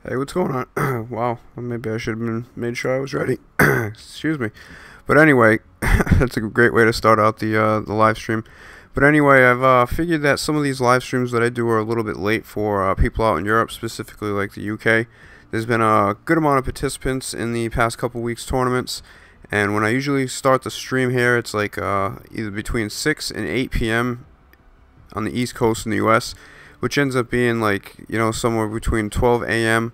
Hey, what's going on? Wow, well, maybe I should have been made sure I was ready. Excuse me. But anyway, that's a great way to start out the live stream. But anyway, I've figured that some of these live streams that I do are a little bit late for people out in Europe, specifically like the UK. There's been a good amount of participants in the past couple weeks tournaments, and when I usually start the stream here, it's like either between 6 and 8 p.m. on the East Coast in the US, which ends up being like, somewhere between 12 a.m.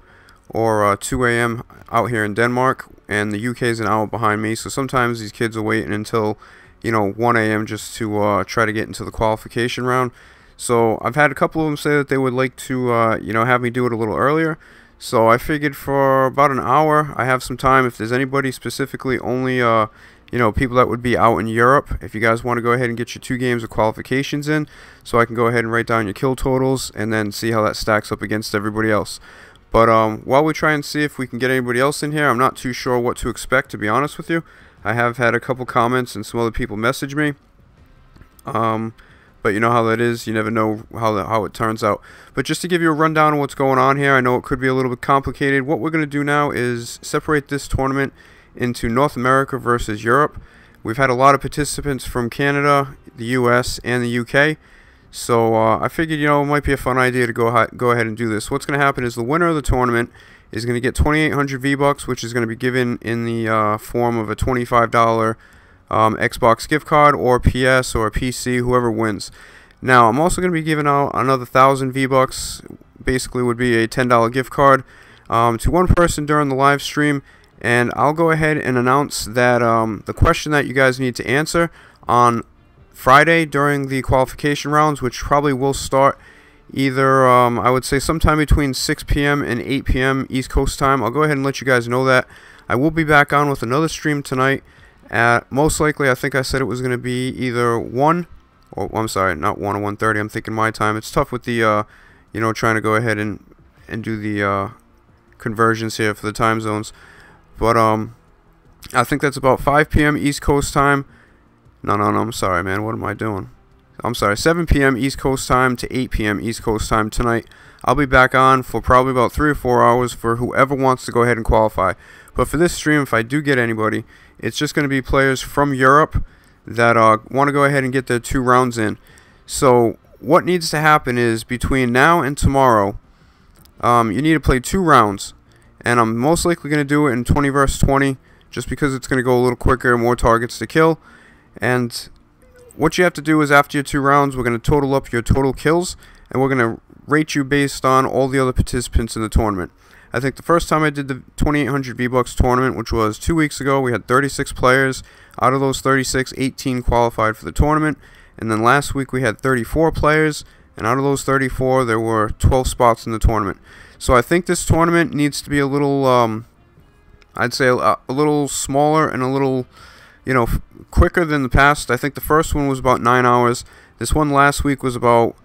or 2 a.m. out here in Denmark, and the UK is an hour behind me, so sometimes these kids are waiting until 1 a.m. just to try to get into the qualification round. So I've had a couple of them say that they would like to have me do it a little earlier. So I figured for about an hour I have some time. If there's anybody specifically, only people that would be out in Europe, if you guys want to go ahead and get your 2 games of qualifications in, so I can go ahead and write down your kill totals and then see how that stacks up against everybody else. But while we try and see if we can get anybody else in here, I'm not too sure what to expect, to be honest with you. I have had a couple comments and some other people message me. But you know how that is, you never know how it turns out. But just to give you a rundown of what's going on here, I know it could be a little bit complicated. What we're going to do now is separate this tournament into North America versus Europe. We've had a lot of participants from Canada, the US, and the UK. So I figured, it might be a fun idea to go ahead and do this. What's going to happen is the winner of the tournament is going to get 2,800 V-Bucks, which is going to be given in the form of a $25 Xbox gift card, or PS, or a PC, whoever wins. Now, I'm also going to be giving out another 1,000 V-Bucks, basically would be a $10 gift card, to one person during the live stream. And I'll go ahead and announce that the question that you guys need to answer on Friday during the qualification rounds, which probably will start either, I would say, sometime between 6 p.m. and 8 p.m. East Coast time. I'll go ahead and let you guys know that. I will be back on with another stream tonight at, most likely, I think I said it was going to be either 1, or I'm sorry, not 1 or 1:30. I'm thinking my time. It's tough with the, trying to go ahead and do the conversions here for the time zones. But I think that's about 5 p.m. East Coast time. No, I'm sorry, man. What am I doing? I'm sorry, 7 p.m. East Coast time to 8 p.m. East Coast time tonight. I'll be back on for probably about 3 or 4 hours for whoever wants to go ahead and qualify. But for this stream, if I do get anybody, it's just going to be players from Europe that want to go ahead and get their 2 rounds in. So what needs to happen is between now and tomorrow, you need to play 2 rounds. And I'm most likely going to do it in 20 versus 20, just because it's going to go a little quicker, more targets to kill. And what you have to do is, after your 2 rounds, we're going to total up your total kills, and we're going to rate you based on all the other participants in the tournament. I think the first time I did the 2,800 V-Bucks tournament, which was 2 weeks ago, we had 36 players. Out of those 36, 18 qualified for the tournament. And then last week we had 34 players, and out of those 34, there were 12 spots in the tournament. So I think this tournament needs to be a little, I'd say a little smaller and a little, quicker than the past. I think the first one was about 9 hours. This one last week was about,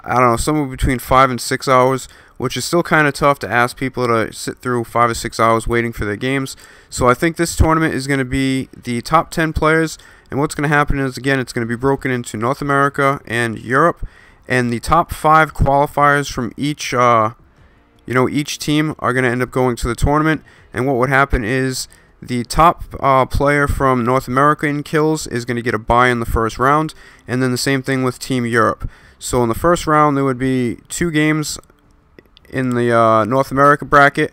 I don't know, somewhere between 5 and 6 hours, which is still kind of tough to ask people to sit through 5 or 6 hours waiting for their games. So I think this tournament is going to be the top 10 players, and what's going to happen is, again, it's going to be broken into North America and Europe, and the top 5 qualifiers from each each team are going to end up going to the tournament. And what would happen is the top player from North America in kills is going to get a bye in the first round, and then the same thing with Team Europe. So in the first round, there would be 2 games in the North America bracket,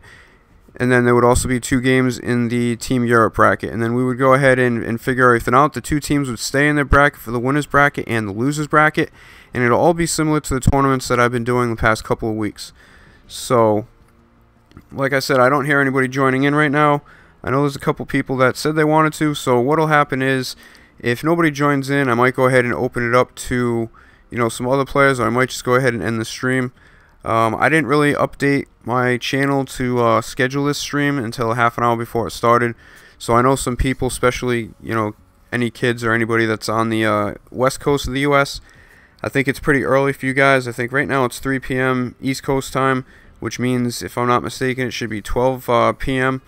and then there would also be 2 games in the Team Europe bracket. And then we would go ahead and figure everything out. The 2 teams would stay in their bracket for the winners bracket and the losers bracket, and it'll all be similar to the tournaments that I've been doing the past couple of weeks. So, like I said, I don't hear anybody joining in right now. I know there's a couple people that said they wanted to, so what'll happen is, if nobody joins in, I might go ahead and open it up to, some other players, or I might just go ahead and end the stream. I didn't really update my channel to schedule this stream until half an hour before it started, so I know some people, especially, any kids or anybody that's on the west coast of the US, I think it's pretty early for you guys. I think right now it's 3 p.m. East Coast time, which means, if I'm not mistaken, it should be 12 p.m.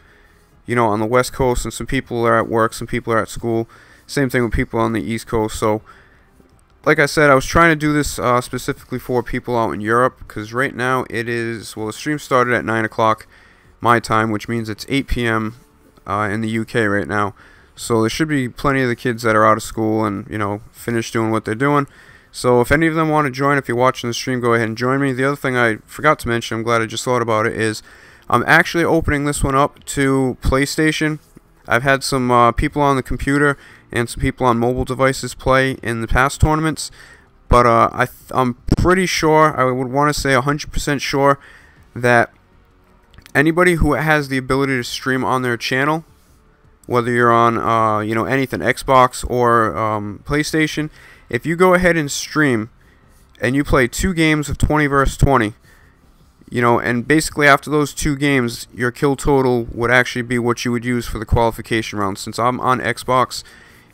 On the West Coast, and some people are at work, some people are at school. Same thing with people on the East Coast. So like I said, I was trying to do this specifically for people out in Europe, because right now it is, well, the stream started at 9 o'clock my time, which means it's 8 p.m. In the UK right now. So there should be plenty of the kids that are out of school and, you know, finished doing what they're doing. So if any of them want to join, if you're watching the stream, go ahead and join me. The other thing I forgot to mention, I'm glad I just thought about it, is I'm actually opening this one up to PlayStation. I've had some people on the computer and some people on mobile devices play in the past tournaments, but I'm pretty sure, I would want to say 100% sure, that anybody who has the ability to stream on their channel, whether you're on you know, anything, Xbox or PlayStation, if you go ahead and stream and you play 2 games of 20 versus 20, you know, and basically after those 2 games, your kill total would actually be what you would use for the qualification round. Since I'm on Xbox,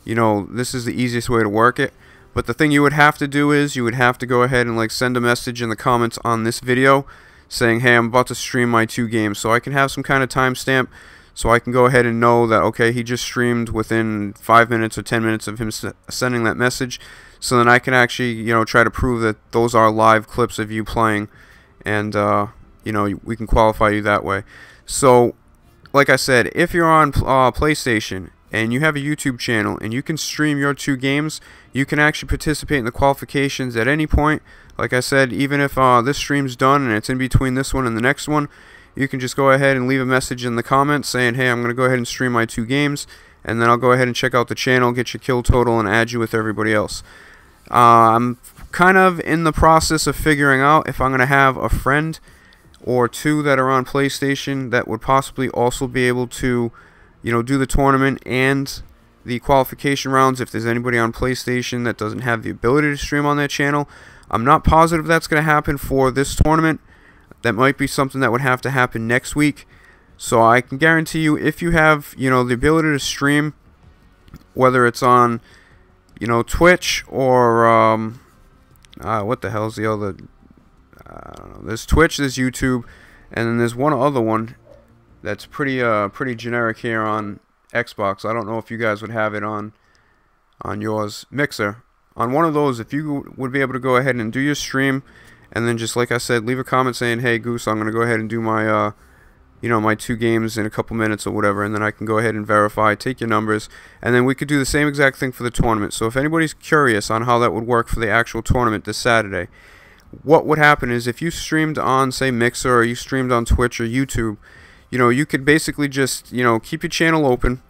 you know, this is the easiest way to work it. But the thing you would have to do is you would have to go ahead and like send a message in the comments on this video saying, hey, I'm about to stream my 2 games, so I can have some kind of timestamp, so I can go ahead and know that, okay, he just streamed within 5 minutes or 10 minutes of him sending that message. So then I can actually, you know, try to prove that those are live clips of you playing, and you know, we can qualify you that way. So like I said, if you're on PlayStation and you have a YouTube channel and you can stream your 2 games, you can actually participate in the qualifications at any point. Like I said, even if this stream's done and it's in between this one and the next one, you can just go ahead and leave a message in the comments saying, hey, I'm going to go ahead and stream my 2 games, and then I'll go ahead and check out the channel, get your kill total, and add you with everybody else. I'm kind of in the process of figuring out if I'm going to have a friend or 2 that are on PlayStation that would possibly also be able to, you know, do the tournament and the qualification rounds if there's anybody on PlayStation that doesn't have the ability to stream on their channel. I'm not positive that's going to happen for this tournament. That might be something that would have to happen next week. So I can guarantee you, if you have, you know, the ability to stream, whether it's on, you know, Twitch or what the hell's the other? I don't know. There's Twitch, there's YouTube, and then there's one other one that's pretty generic here on Xbox. I don't know if you guys would have it on yours. Mixer. On one of those, if you would be able to go ahead and do your stream, and then just like I said, leave a comment saying, hey Goose, I'm gonna go ahead and do my you know, my 2 games in a couple minutes or whatever, and then I can go ahead and verify, take your numbers, and then we could do the same exact thing for the tournament. So if anybody's curious on how that would work for the actual tournament this Saturday, what would happen is if you streamed on, say, Mixer, or you streamed on Twitch or YouTube, you know, you could basically just, you know, keep your channel open,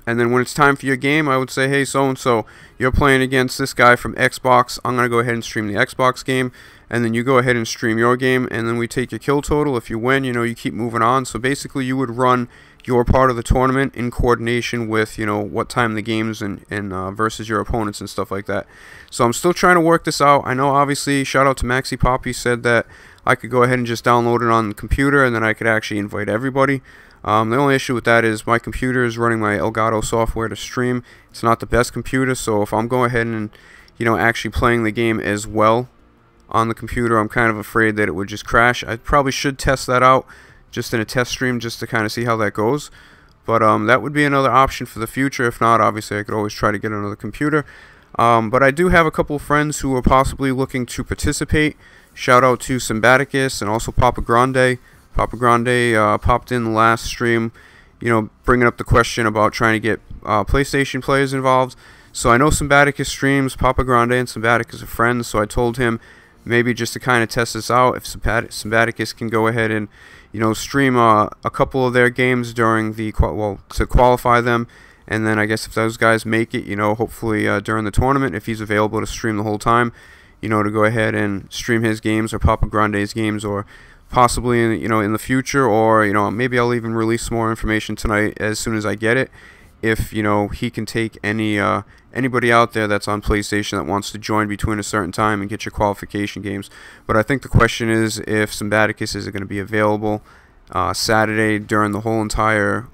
and then when it's time for your game, I would say, hey, so-and-so, you're playing against this guy from Xbox, I'm going to go ahead and stream the Xbox game, and then you go ahead and stream your game, and then we take your kill total. If you win, you know, you keep moving on. So basically you would run your part of the tournament in coordination with, you know, what time the games and versus your opponents and stuff like that. So I'm still trying to work this out. I know, obviously, shout out to Maxi Poppy, said that I could go ahead and just download it on the computer, and then I could actually invite everybody. The only issue with that is my computer is running my Elgato software to stream. It's not the best computer, so if I'm going ahead and, you know, actually playing the game as well on the computer, I'm kind of afraid that it would just crash. I probably should test that out just in a test stream just to kind of see how that goes. But that would be another option for the future. If not, obviously I could always try to get another computer. But I do have a couple of friends who are possibly looking to participate. Shout out to Symbaticus and also Papa Grande. Papa Grande popped in the last stream, you know, bringing up the question about trying to get PlayStation players involved. So I know Symbaticus streams. Papa Grande and Symbaticus are friends, so I told him maybe just to kind of test this out, if Symbaticus can go ahead and, you know, stream a couple of their games during the, well, to qualify them, and then I guess if those guys make it, you know, hopefully during the tournament, if he's available to stream the whole time, you know, to go ahead and stream his games or Papa Grande's games, or possibly in, you know, in the future, or, you know, maybe I'll even release some more information tonight as soon as I get it, if, you know, he can take anybody out there that's on PlayStation that wants to join between a certain time and get your qualification games. But I think the question is if Symbaticus is going to be available Saturday during the whole entire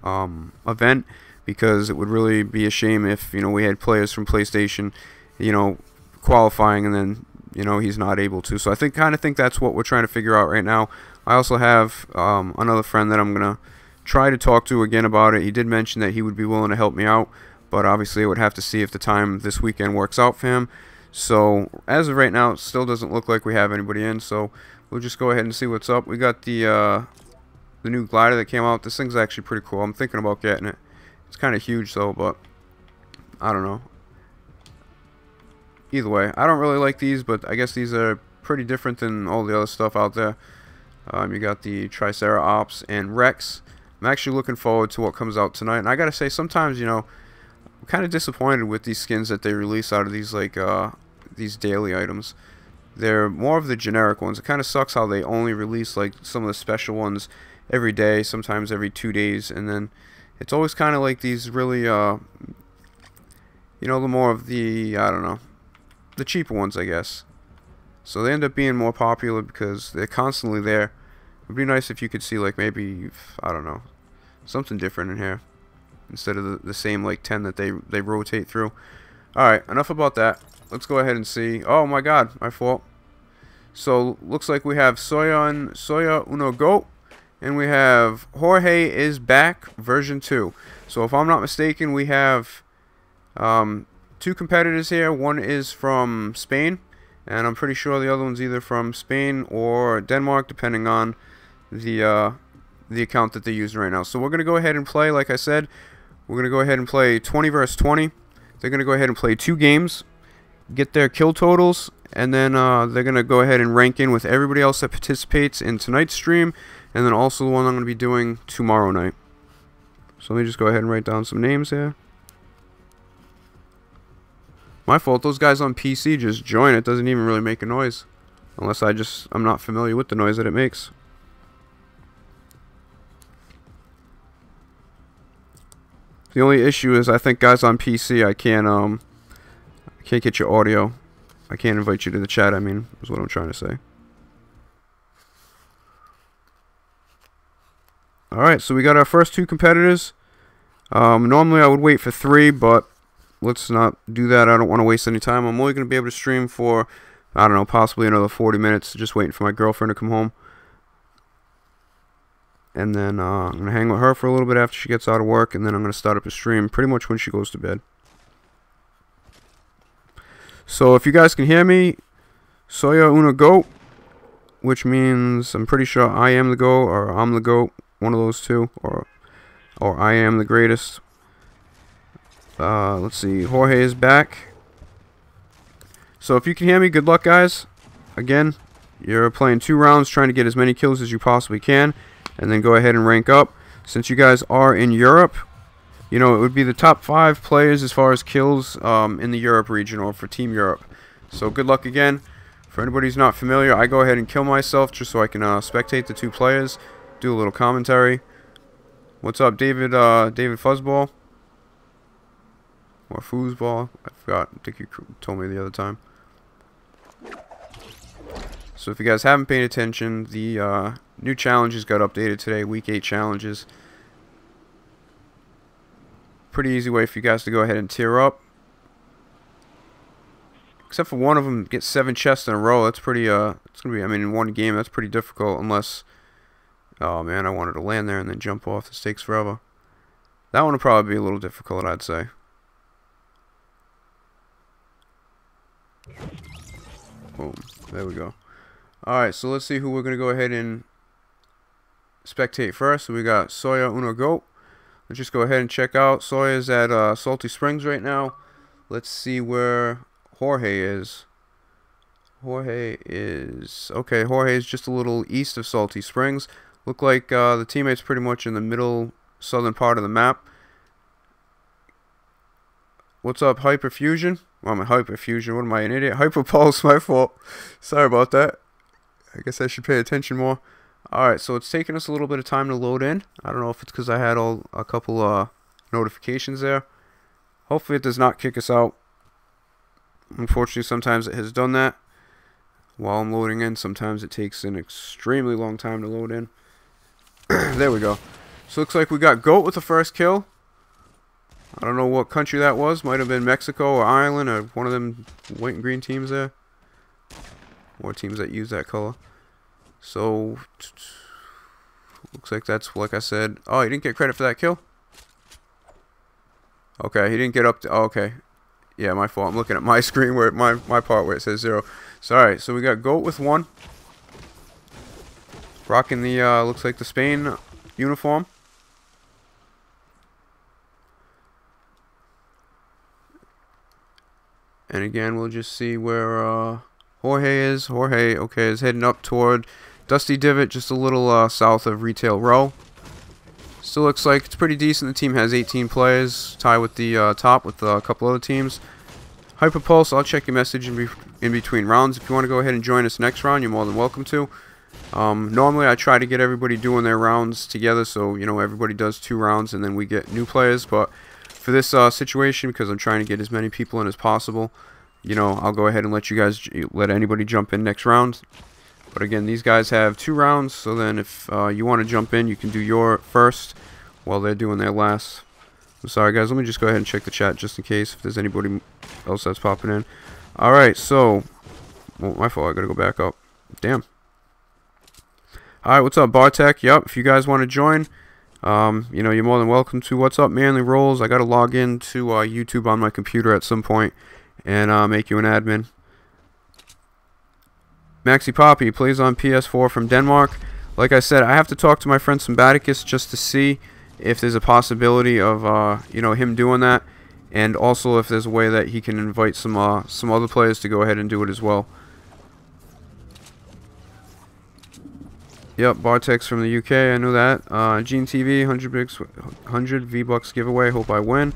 event, because it would really be a shame if, you know, we had players from PlayStation, you know, qualifying and then, you know, he's not able to. So I kind of think that's what we're trying to figure out right now. I also have another friend that I'm going to try to talk to again about it. He did mention that he would be willing to help me out, but obviously I would have to see if the time this weekend works out for him. So as of right now, it still doesn't look like we have anybody in. So we'll just go ahead and see what's up. We got the new glider that came out. This thing's actually pretty cool. I'm thinking about getting it. It's kind of huge though, but I don't know. Either way, I don't really like these, but I guess these are pretty different than all the other stuff out there. You got the Triceratops and Rex. I'm actually looking forward to what comes out tonight. And I gotta say, sometimes, you know, I'm kind of disappointed with these skins that they release out of these, like, these daily items. They're more of the generic ones. It kind of sucks how they only release, like, some of the special ones every day, sometimes every 2 days. And then it's always kind of like these really, you know, the more of the, I don't know, the cheaper ones, I guess. So they end up being more popular because they're constantly there. It'd be nice if you could see, like, maybe, I don't know, something different in here instead of the same, like, 10 that they rotate through. Alright, enough about that. Let's go ahead and see. Oh my god, my fault. So looks like we have Soya Uno Go, and we have Jorge is back version 2. So if I'm not mistaken, we have 2 competitors here. One is from Spain, and I'm pretty sure the other one's either from Spain or Denmark, depending on the account that they're using right now. So we're gonna go ahead and play. Like I said, we're gonna go ahead and play 20 versus 20. They're gonna go ahead and play 2 games, get their kill totals, and then they're gonna go ahead and rank in with everybody else that participates in tonight's stream, and then also the one I'm gonna be doing tomorrow night. So let me just go ahead and write down some names here. My fault, those guys on PC just join. It doesn't even really make a noise. Unless I'm not familiar with the noise that it makes. The only issue is I think guys on PC, I can't get your audio. I can't invite you to the chat, I mean, is what I'm trying to say. Alright, so we got our first 2 competitors. Normally I would wait for 3, but let's not do that. I don't want to waste any time. I'm only going to be able to stream for, I don't know, possibly another 40 minutes. Just waiting for my girlfriend to come home. And then I'm going to hang with her for a little bit after she gets out of work. And then I'm going to start up a stream pretty much when she goes to bed. So if you guys can hear me, Soya Uno Go, which means I'm pretty sure I am the GOAT or I'm the GOAT. One of those two. Or I am the greatest. Let's see, Jorge is back. So if you can hear me, good luck guys. Again, you're playing 2 rounds, trying to get as many kills as you possibly can, and then go ahead and rank up. Since you guys are in Europe, you know, it would be the top 5 players as far as kills in the Europe region, or for Team Europe. So good luck again. For anybody who's not familiar, I go ahead and kill myself just so I can spectate the 2 players, do a little commentary. What's up, David Fuzzball? Or foosball, I forgot. I think you told me the other time. So if you guys haven't paid attention, the new challenges got updated today. Week 8 challenges. Pretty easy way for you guys to go ahead and tier up. Except for one of them gets 7 chests in a row. That's pretty. It's gonna be. I mean, in one game, that's pretty difficult. Unless, oh man, I wanted to land there and then jump off. This takes forever. That one will probably be a little difficult, I'd say. Boom. There we go. Alright, so let's see who we're going to go ahead and spectate first. So we got Soya Uno Go. Let's just go ahead and check out. Soya's at Salty Springs right now. Let's see where Jorge is. Jorge is just a little east of Salty Springs. Look like the teammate's pretty much in the middle southern part of the map. What's up, Hyperfusion? Well, I'm a Hyperfusion. What am I, an idiot? Hyperpulse, my fault. Sorry about that. I guess I should pay attention more. Alright, so it's taking us a little bit of time to load in. I don't know if it's because I had a couple notifications there. Hopefully it does not kick us out. Unfortunately, sometimes it has done that. While I'm loading in, sometimes it takes an extremely long time to load in. There we go. So looks like we got GOAT with the first kill. I don't know what country that was. Might have been Mexico or Ireland or one of them white and green teams there. Or teams that use that color. So, looks like that's, like I said. Oh, he didn't get credit for that kill? Okay, he didn't get up to, oh, okay. Yeah, my fault. I'm looking at my screen where my part where it says 0. So alright, so we got Goat with 1. Rocking the looks like the Spain uniform. And again, we'll just see where Jorge is. Jorge, okay, is heading up toward Dusty Divot, just a little south of Retail Row. Still looks like it's pretty decent. The team has 18 players, tied with the top with a couple other teams. Hyperpulse, I'll check your message in between rounds. If you want to go ahead and join us next round, you're more than welcome to. Normally, I try to get everybody doing their rounds together, so you know everybody does 2 rounds, and then we get new players. But for this situation, because I'm trying to get as many people in as possible, you know, I'll go ahead and let you guys let anybody jump in next round. But again, these guys have 2 rounds, so then if you want to jump in, you can do your first while they're doing their last. I'm sorry, guys. Let me just go ahead and check the chat just in case if there's anybody else that's popping in. All right, so well, my fault. I gotta go back up. Damn. All right, what's up, Bartek? Yep. If you guys want to join, you know, you're more than welcome to. What's up, Manly Rolls? I gotta log in to YouTube on my computer at some point and make you an admin. Maxi Poppy plays on PS4 from Denmark. Like I said, I have to talk to my friend Symbaticus just to see if there's a possibility of you know, him doing that, and also if there's a way that he can invite some other players to go ahead and do it as well. Yep, Bartek's from the UK. I know that. Gene TV 100 V-Bucks giveaway. Hope I win.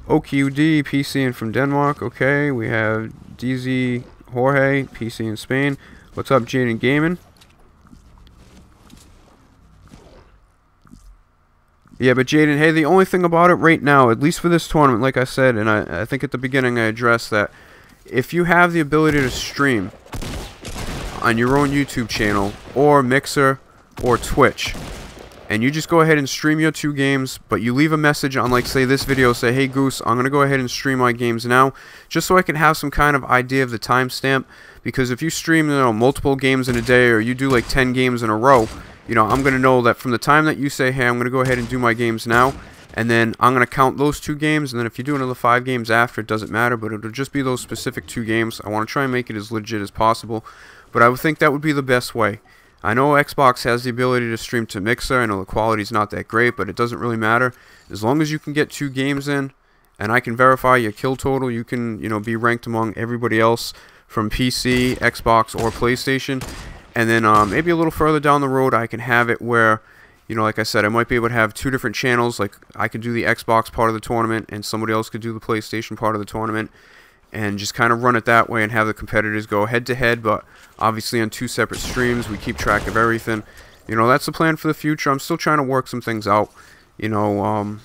OQD PC and from Denmark. Okay, we have DZ Jorge PC in Spain. What's up, Jaden Gaming? Yeah, but Jaden, hey, the only thing about it right now, at least for this tournament, like I said, and I think at the beginning I addressed that, if you have the ability to stream on your own YouTube channel, or Mixer, or Twitch, and you just go ahead and stream your 2 games, but you leave a message on, like, say, this video, say, hey, Goose, I'm going to go ahead and stream my games now, just so I can have some kind of idea of the timestamp, because if you stream, you know, multiple games in a day, or you do, like, 10 games in a row, you know, I'm going to know that from the time that you say, hey, I'm going to go ahead and do my games now, and then I'm going to count those 2 games, and then if you do another 5 games after, it doesn't matter, but it'll just be those specific 2 games. I want to try and make it as legit as possible, but I would think that would be the best way. I know Xbox has the ability to stream to Mixer. I know the quality's not that great, but it doesn't really matter. As long as you can get 2 games in, and I can verify your kill total, you can, you know, be ranked among everybody else from PC, Xbox, or PlayStation. And then maybe a little further down the road, I can have it where, you know, like I said, I might be able to have 2 different channels. Like, I could do the Xbox part of the tournament, and somebody else could do the PlayStation part of the tournament, and just kind of run it that way and have the competitors go head-to-head, but obviously on 2 separate streams. We keep track of everything. You know, that's the plan for the future. I'm still trying to work some things out. You know,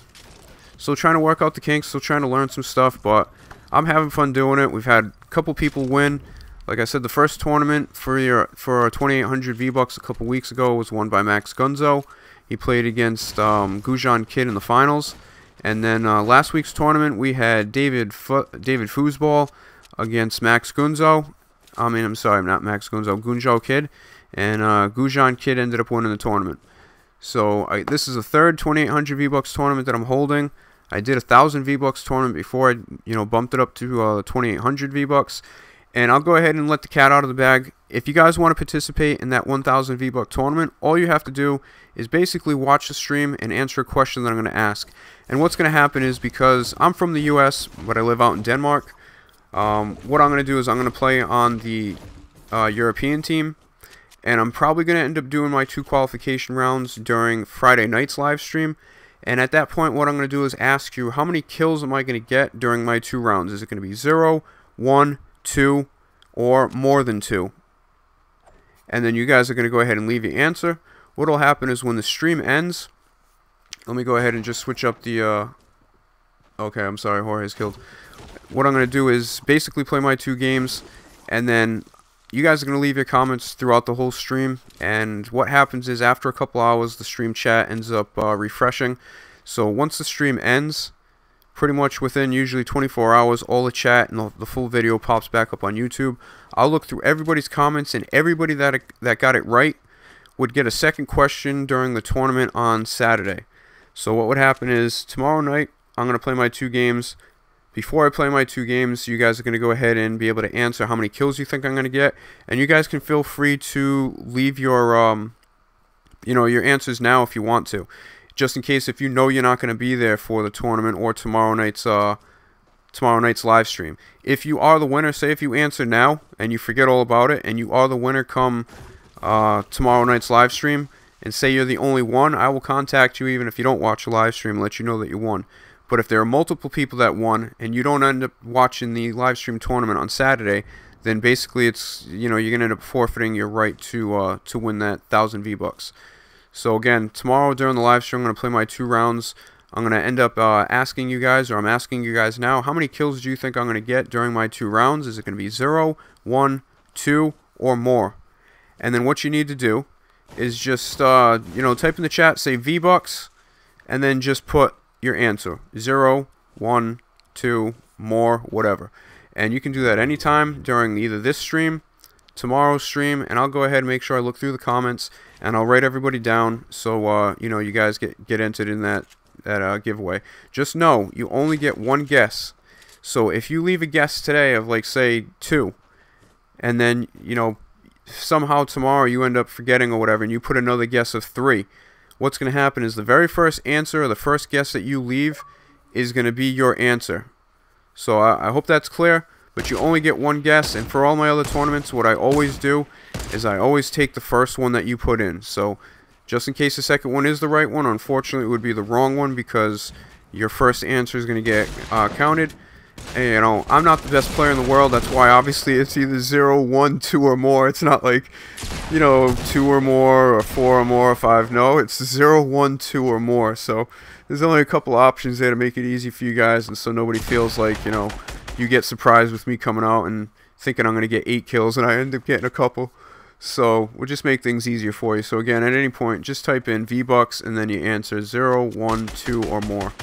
still trying to work out the kinks, still trying to learn some stuff, but I'm having fun doing it. We've had a couple people win. Like I said, the first tournament for 2800 V-Bucks a couple weeks ago was won by Max Gunzo. He played against Gujan Kid in the finals. And then last week's tournament, we had David Foosball against Max Gunzo. I'm sorry, not Max Gunzo, Gunjo Kid. And Gujan Kid ended up winning the tournament. So this is the 3rd 2800 V-Bucks tournament that I'm holding. I did a 1000 V-Bucks tournament before I, you know, bumped it up to 2800 V-Bucks. And I'll go ahead and let the cat out of the bag. If you guys want to participate in that 1000 V-Buck tournament, all you have to do is basically watch the stream and answer a question that I'm going to ask. And what's going to happen is, because I'm from the US, but I live out in Denmark, what I'm going to do is I'm going to play on the European team. And I'm probably going to end up doing my 2 qualification rounds during Friday night's live stream. And at that point, what I'm going to do is ask you, how many kills am I going to get during my 2 rounds? Is it going to be 0, 1, 2, or more than 2? And then you guys are going to go ahead and leave your answer. What will happen is when the stream ends, let me go ahead and just switch up the okay, I'm sorry, Jorge's killed. What I'm going to do is basically play my 2 games, and then you guys are going to leave your comments throughout the whole stream. And what happens is, after a couple hours, the stream chat ends up refreshing. So once the stream ends, pretty much within usually 24 hours, all the chat and the full video pops back up on YouTube. I'll look through everybody's comments, and everybody that got it right would get a second question during the tournament on Saturday. So what would happen is, tomorrow night, I'm going to play my 2 games. before I play my 2 games, you guys are going to go ahead and be able to answer how many kills you think I'm going to get. And you guys can feel free to leave your, your answers now if you want to. Just in case if you know you're not going to be there for the tournament or tomorrow night's live stream. If you are the winner, say if you answer now and you forget all about it, and you are the winner come tomorrow night's live stream, and say you're the only one, I will contact you even if you don't watch the live stream and let you know that you won. But if there are multiple people that won and you don't end up watching the live stream tournament on Saturday, then basically it's, you're going to end up forfeiting your right to win that 1,000 V-Bucks. So again, tomorrow during the live stream, I'm going to play my 2 rounds. I'm going to end up asking you guys, or I'm asking you guys now, how many kills do you think I'm going to get during my 2 rounds? Is it going to be 0, 1, 2, or more? And then what you need to do is just, type in the chat, say V-Bucks, and then just put your answer. 0, 1, 2, more, whatever. And you can do that anytime during either this stream, tomorrow's stream, and I'll go ahead and make sure I look through the comments, and I'll write everybody down so, you guys get entered in that giveaway. Just know, you only get 1 guess. So if you leave a guess today of, like, say, 2, and then, somehow tomorrow you end up forgetting or whatever, and you put another guess of 3, what's going to happen is the very first answer or the first guess that you leave is going to be your answer. So I hope that's clear, but you only get 1 guess, and for all my other tournaments, what I always do is I always take the first one that you put in. So just in case the second one is the right one, unfortunately it would be the wrong one because your first answer is going to get counted. And, I'm not the best player in the world. That's why obviously it's either 0, 1, 2, or more. It's not like, 2 or more, or 4 or more, or 5. No, it's 0, 1, 2, or more. So there's only a couple options there to make it easy for you guys, and so nobody feels like, you get surprised with me coming out and thinking I'm going to get 8 kills and I end up getting a couple. So we'll just make things easier for you. So again, at any point, just type in V-Bucks and then you answer 0, 1, 2, or more.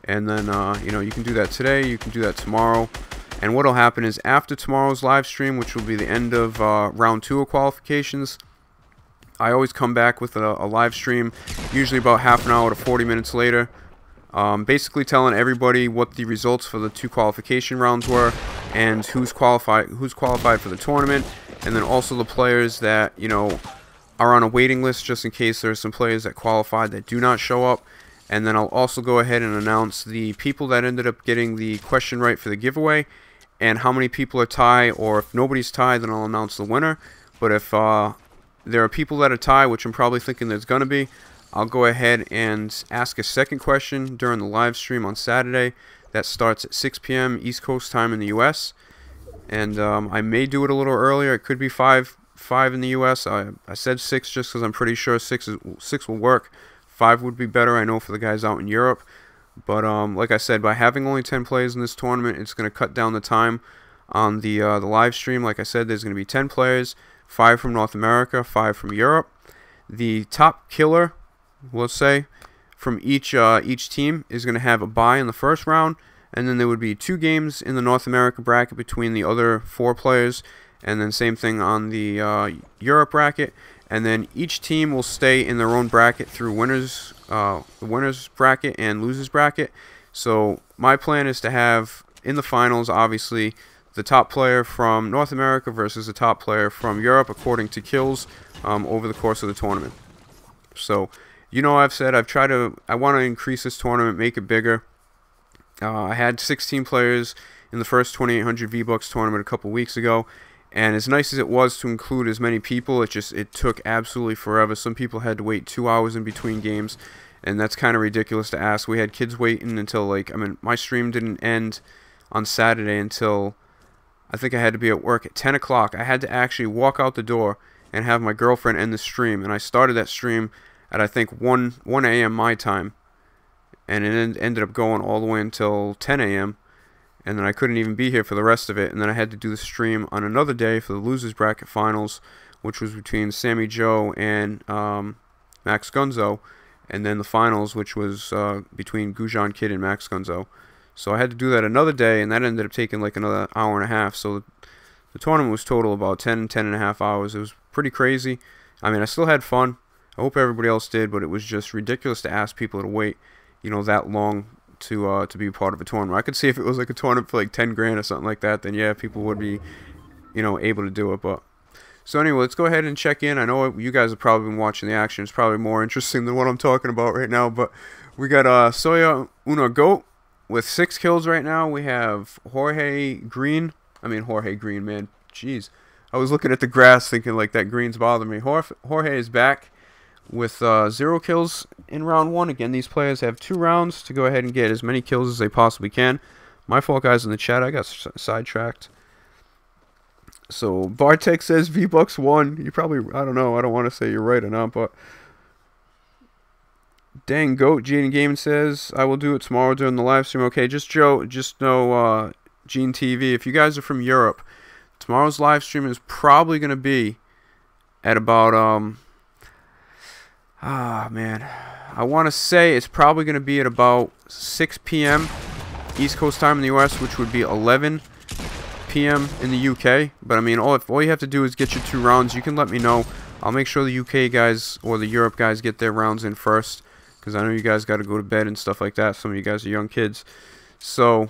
And then, you can do that today, you can do that tomorrow. And what will happen is after tomorrow's live stream, which will be the end of round 2 of qualifications, I always come back with a live stream, usually about half an hour to 40 minutes later, basically telling everybody what the results for the 2 qualification rounds were and who's qualified for the tournament, and then also the players that, are on a waiting list just in case there's some players that qualified that do not show up. And then I'll also go ahead and announce the people that ended up getting the question right for the giveaway and how many people are tied, or if nobody's tied, then I'll announce the winner. But if there are people that are tied, which I'm probably thinking there's going to be, I'll go ahead and ask a second question during the live stream on Saturday. That starts at 6 p.m. East Coast time in the U.S. And I may do it a little earlier. It could be 5 in the U.S. I said 6 just because I'm pretty sure 6 will work. 5 would be better, I know, for the guys out in Europe. But like I said, by having only 10 players in this tournament, it's going to cut down the time on the live stream. Like I said, there's going to be 10 players, 5 from North America, 5 from Europe. The top killer, let's say, from each team is going to have a bye in the first round, and then there would be 2 games in the North America bracket between the other 4 players, and then same thing on the Europe bracket. And then each team will stay in their own bracket through the winners bracket and losers bracket. So my plan is to have in the finals, obviously, the top player from North America versus the top player from Europe according to kills over the course of the tournament. So, I've said I want to increase this tournament, make it bigger. I had 16 players in the first 2800 V-Bucks tournament a couple weeks ago. And as nice as it was to include as many people, it took absolutely forever. Some people had to wait 2 hours in between games, and that's kind of ridiculous to ask. We had kids waiting until, my stream didn't end on Saturday until, I think I had to be at work at 10 o'clock. I had to actually walk out the door and have my girlfriend end the stream, and I started that stream at, I think, 1 a.m. my time, and it ended up going all the way until 10 a.m., and then I couldn't even be here for the rest of it. And then I had to do the stream on another day for the losers bracket finals, which was between Sammy Joe and Max Gunzo, and then the finals, which was between Gujan Kid and Max Gunzo. So I had to do that another day, and that ended up taking like another hour and a half. So the tournament was total about 10 and a half hours. It was pretty crazy. I mean, I still had fun. I hope everybody else did, but it was just ridiculous to ask people to wait, that long to be part of a tournament. I could see if it was like a tournament for like 10 grand or something like that, then yeah, people would be, you know, able to do it. But so anyway, let's go ahead and check in. I know you guys have probably been watching the action. It's probably more interesting than what I'm talking about right now. But we got Soya Una Goat with 6 kills right now. We have Jorge Green, man. Jeez. I was looking at the grass thinking like that green's bothering me. Jorge is back with 0 kills in round 1. Again, these players have 2 rounds to go ahead and get as many kills as they possibly can. My fault, guys, in the chat. I got sidetracked. So Bartek says V-Bucks won. You probably, I don't know. I don't want to say you're right or not, but Dang Goat Gene Gaming says I will do it tomorrow during the live stream. Okay, just know Gene TV, if you guys are from Europe, tomorrow's live stream is probably going to be at about I want to say it's probably going to be at about 6 p.m. East Coast time in the US, which would be 11 p.m. in the UK. But I mean, all you have to do is get your 2 rounds. You can let me know. I'll make sure the UK guys or the Europe guys get their rounds in first, because I know you guys got to go to bed and stuff like that. Some of you guys are young kids, so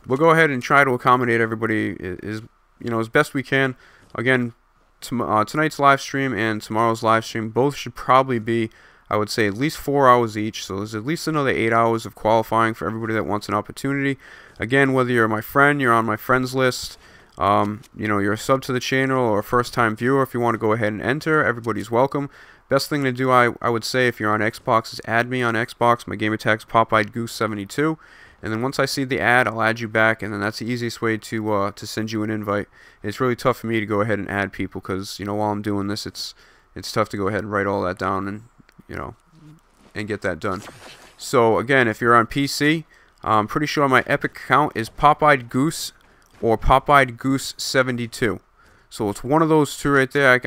we'll go ahead and try to accommodate everybody as best we can. Again, tonight's live stream and tomorrow's live stream both should probably be, I would say, at least 4 hours each. So there's at least another 8 hours of qualifying for everybody that wants an opportunity. Again, whether you're my friend, you're on my friends list, you're a sub to the channel or a first-time viewer, if you want to go ahead and enter, everybody's welcome. Best thing to do, I would say, if you're on Xbox, is add me on Xbox. My gamer tag's Popeyed Goose 72. And then once I see the ad, I'll add you back, and then that's the easiest way to send you an invite. It's really tough for me to go ahead and add people because, while I'm doing this, it's tough to go ahead and write all that down and, and get that done. So, again, if you're on PC, I'm pretty sure my Epic account is Popeyed Goose or Popeyed Goose 72. So it's one of those 2 right there. I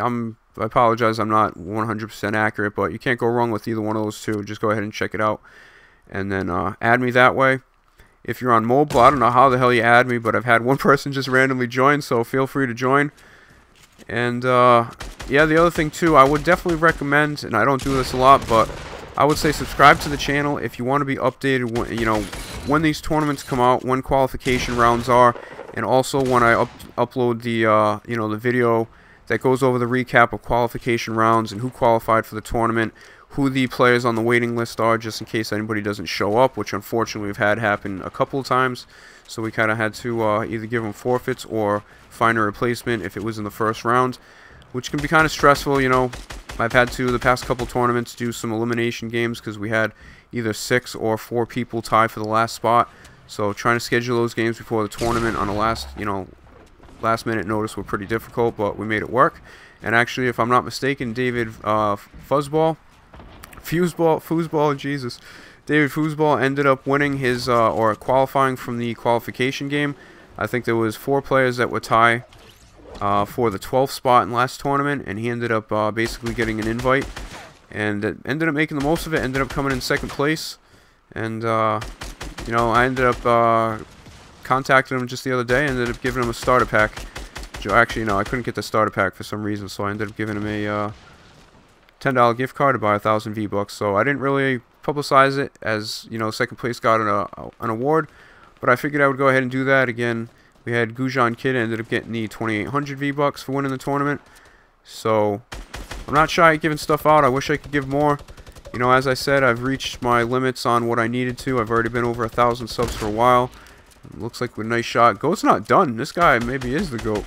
apologize, I'm not 100% accurate, but you can't go wrong with either one of those 2. Just go ahead and check it out, and then add me that way. If you're on mobile, I don't know how the hell you add me, but I've had one person just randomly join, so feel free to join. And yeah, the other thing too, I would definitely recommend, and I don't do this a lot, but I would say subscribe to the channel if you want to be updated when these tournaments come out, when qualification rounds are, and also when I upload the video that goes over the recap of qualification rounds and who qualified for the tournament, who the players on the waiting list are, just in case anybody doesn't show up, which unfortunately we've had happen a couple of times. So we kind of had to either give them forfeits or find a replacement if it was in the first round, which can be kind of stressful. I've had to, the past couple tournaments, do some elimination games because we had either 6 or 4 people tie for the last spot. So trying to schedule those games before the tournament on a last minute notice were pretty difficult, but we made it work. And actually, if I'm not mistaken, David Foosball, Jesus. David Foosball ended up winning his, or qualifying from the qualification game. I think there was 4 players that were tie for the 12th spot in last tournament, and he ended up basically getting an invite, and ended up making the most of it, ended up coming in 2nd place, and, I ended up contacting him just the other day, ended up giving him a starter pack. Actually, no, I couldn't get the starter pack for some reason, so I ended up giving him a $10 gift card to buy 1,000 V-Bucks. So I didn't really publicize it as, 2nd place got an award, but I figured I would go ahead and do that. Again, we had Gujan Kid ended up getting the 2,800 V-Bucks for winning the tournament. So I'm not shy at giving stuff out. I wish I could give more. As I said, I've reached my limits on what I needed to. I've already been over 1,000 subs for a while. Looks like a nice shot. Goat's not done. This guy maybe is the GOAT.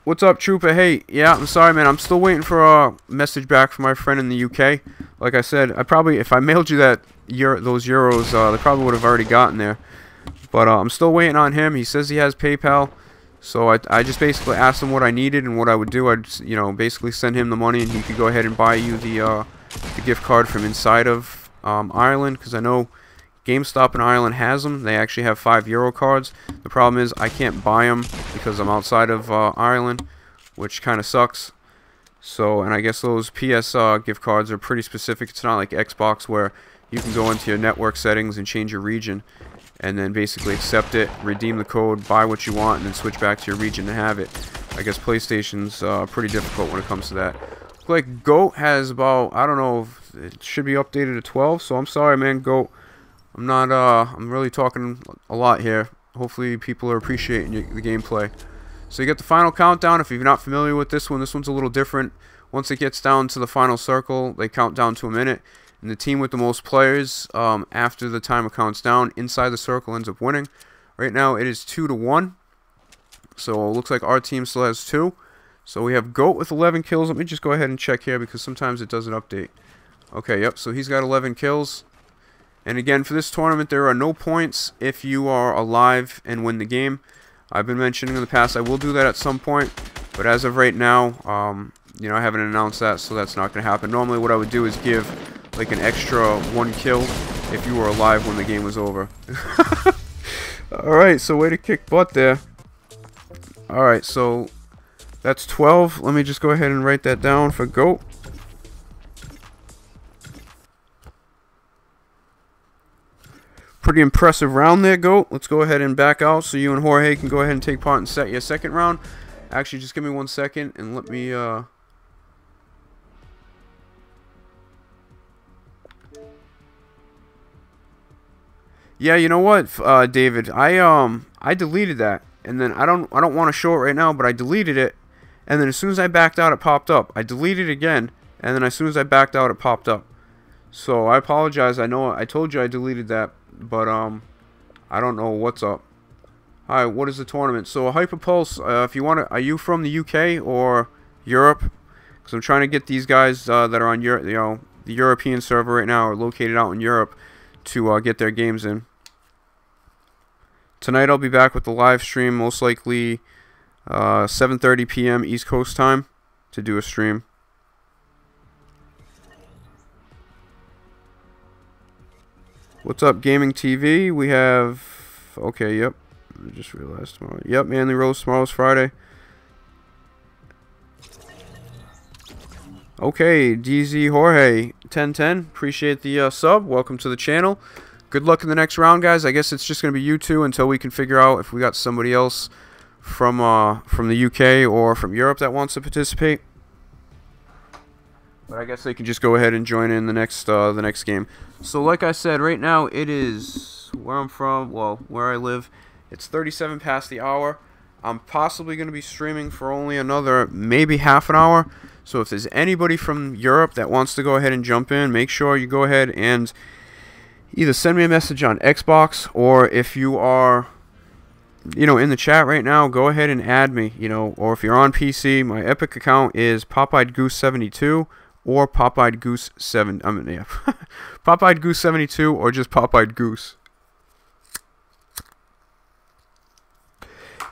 What's up, Trooper? Hey, yeah, I'm sorry, man. I'm still waiting for a message back from my friend in the UK. Like I said, if I mailed you those euros, they probably would have already gotten there. But I'm still waiting on him. He says he has PayPal. So I just basically asked him what I needed and what I would do. I'd basically send him the money, and he could go ahead and buy you the gift card from inside of Ireland, because I know GameStop in Ireland has them. They actually have €5 cards. The problem is I can't buy them because I'm outside of Ireland, which kind of sucks. So, and I guess those PS gift cards are pretty specific. It's not like Xbox where you can go into your network settings and change your region, and then basically accept it, redeem the code, buy what you want, and then switch back to your region to have it. I guess PlayStation's pretty difficult when it comes to that. Look like GOAT has about, I don't know, it should be updated to 12. So I'm sorry, man, GOAT. I'm not, I'm really talking a lot here. Hopefully people are appreciating the gameplay. So you get the final countdown. If you're not familiar with this one's a little different. Once it gets down to the final circle, they count down to a minute. And the team with the most players, after the timer counts down, inside the circle ends up winning. Right now it is 2-1. So it looks like our team still has 2. So we have GOAT with 11 kills. Let me just go ahead and check here because sometimes it doesn't update. Okay, yep, so he's got 11 kills. And again, for this tournament, there are no points if you are alive and win the game. I've been mentioning in the past I will do that at some point, but as of right now, you know, I haven't announced that, so that's not going to happen. Normally what I would do is give like an extra 1 kill if you were alive when the game was over. Alright, so way to kick butt there. Alright, so that's 12. Let me just go ahead and write that down for GOAT. Pretty impressive round there, GOAT. Let's go ahead and back out so you and Jorge can go ahead and take part in set your second round. Actually, just give me 1 second and let me yeah, you know what, David, I deleted that, and then I don't want to show it right now, but I deleted it, and then as soon as I backed out, it popped up. I deleted it again, and then as soon as I backed out, it popped up. So I apologize. I know I told you I deleted that, but I don't know what's up. Hi, what is the tournament? So a Hyperpulse, if you want to, are you from the UK or Europe? Because I'm trying to get these guys that are on the European server right now, are located out in Europe, to get their games in. Tonight I'll be back with the live stream, most likely 7:30 p.m. East Coast time, to do a stream. What's up, Gaming TV? We have, okay, yep, I just realized tomorrow. Yep, Manly Rose, tomorrow's Friday. Okay, DZ Jorge 1010, appreciate the sub. Welcome to the channel. Good luck in the next round, guys. I guess it's just gonna be you two until we can figure out if we got somebody else from the UK or from Europe that wants to participate. But I guess they can just go ahead and join in the next game. So like I said, right now it is where I'm from, well, where I live. It's 37 past the hour. I'm possibly going to be streaming for only another maybe half an hour. So if there's anybody from Europe that wants to go ahead and jump in, make sure you go ahead and either send me a message on Xbox, or if you are, you know, in the chat right now, go ahead and add me, you know, or if you're on PC, my Epic account is Popeyed Goose 72 or Popeyed Goose 7. I mean, yeah, Popeyed Goose 72 or just Popeyed Goose.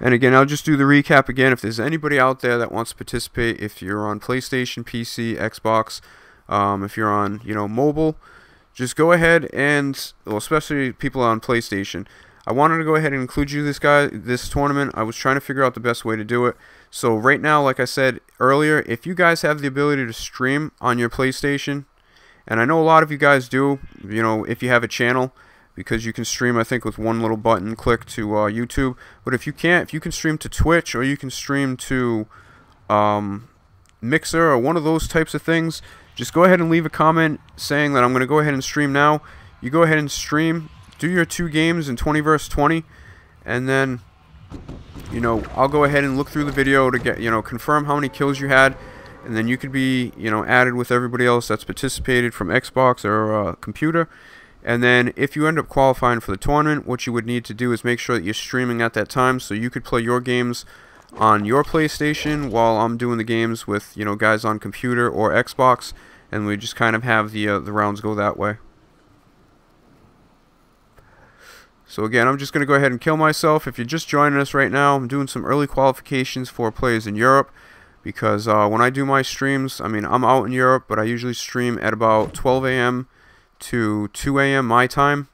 And again, I'll just do the recap again. If there's anybody out there that wants to participate, if you're on PlayStation, PC, Xbox, if you're on, you know, mobile, just go ahead and, well, especially people on PlayStation. I wanted to go ahead and include you this tournament. I was trying to figure out the best way to do it. So right now, like I said earlier, if you guys have the ability to stream on your PlayStation, and I know a lot of you guys do, you know, if you have a channel, because you can stream, I think, with one little button click to YouTube. But if you can't, if you can stream to Twitch, or you can stream to Mixer, or one of those types of things, just go ahead and leave a comment saying that I'm going to go ahead and stream now. You go ahead and stream, do your 2 games in 20 versus 20, and then, you know, I'll go ahead and look through the video to get, you know, confirm how many kills you had, and then you could be, you know, added with everybody else that's participated from Xbox or computer. And then if you end up qualifying for the tournament, what you would need to do is make sure that you're streaming at that time, so you could play your games on your PlayStation while I'm doing the games with, you know, guys on computer or Xbox, and we just kind of have the rounds go that way. So again, I'm just going to go ahead and kill myself. If you're just joining us right now, I'm doing some early qualifications for players in Europe, because when I do my streams, I mean, I'm out in Europe, but I usually stream at about 12 a.m. to 2 a.m. my time,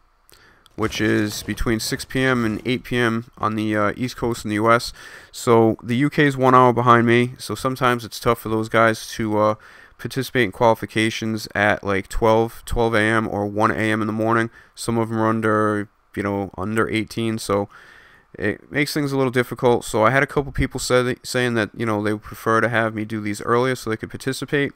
which is between 6 p.m. and 8 p.m. on the East Coast in the U.S. So the UK is 1 hour behind me, so sometimes it's tough for those guys to participate in qualifications at like 12 a.m. or 1 a.m. in the morning. Some of them are under, you know, under 18, so it makes things a little difficult. So I had a couple people saying that, you know, they would prefer to have me do these earlier so they could participate.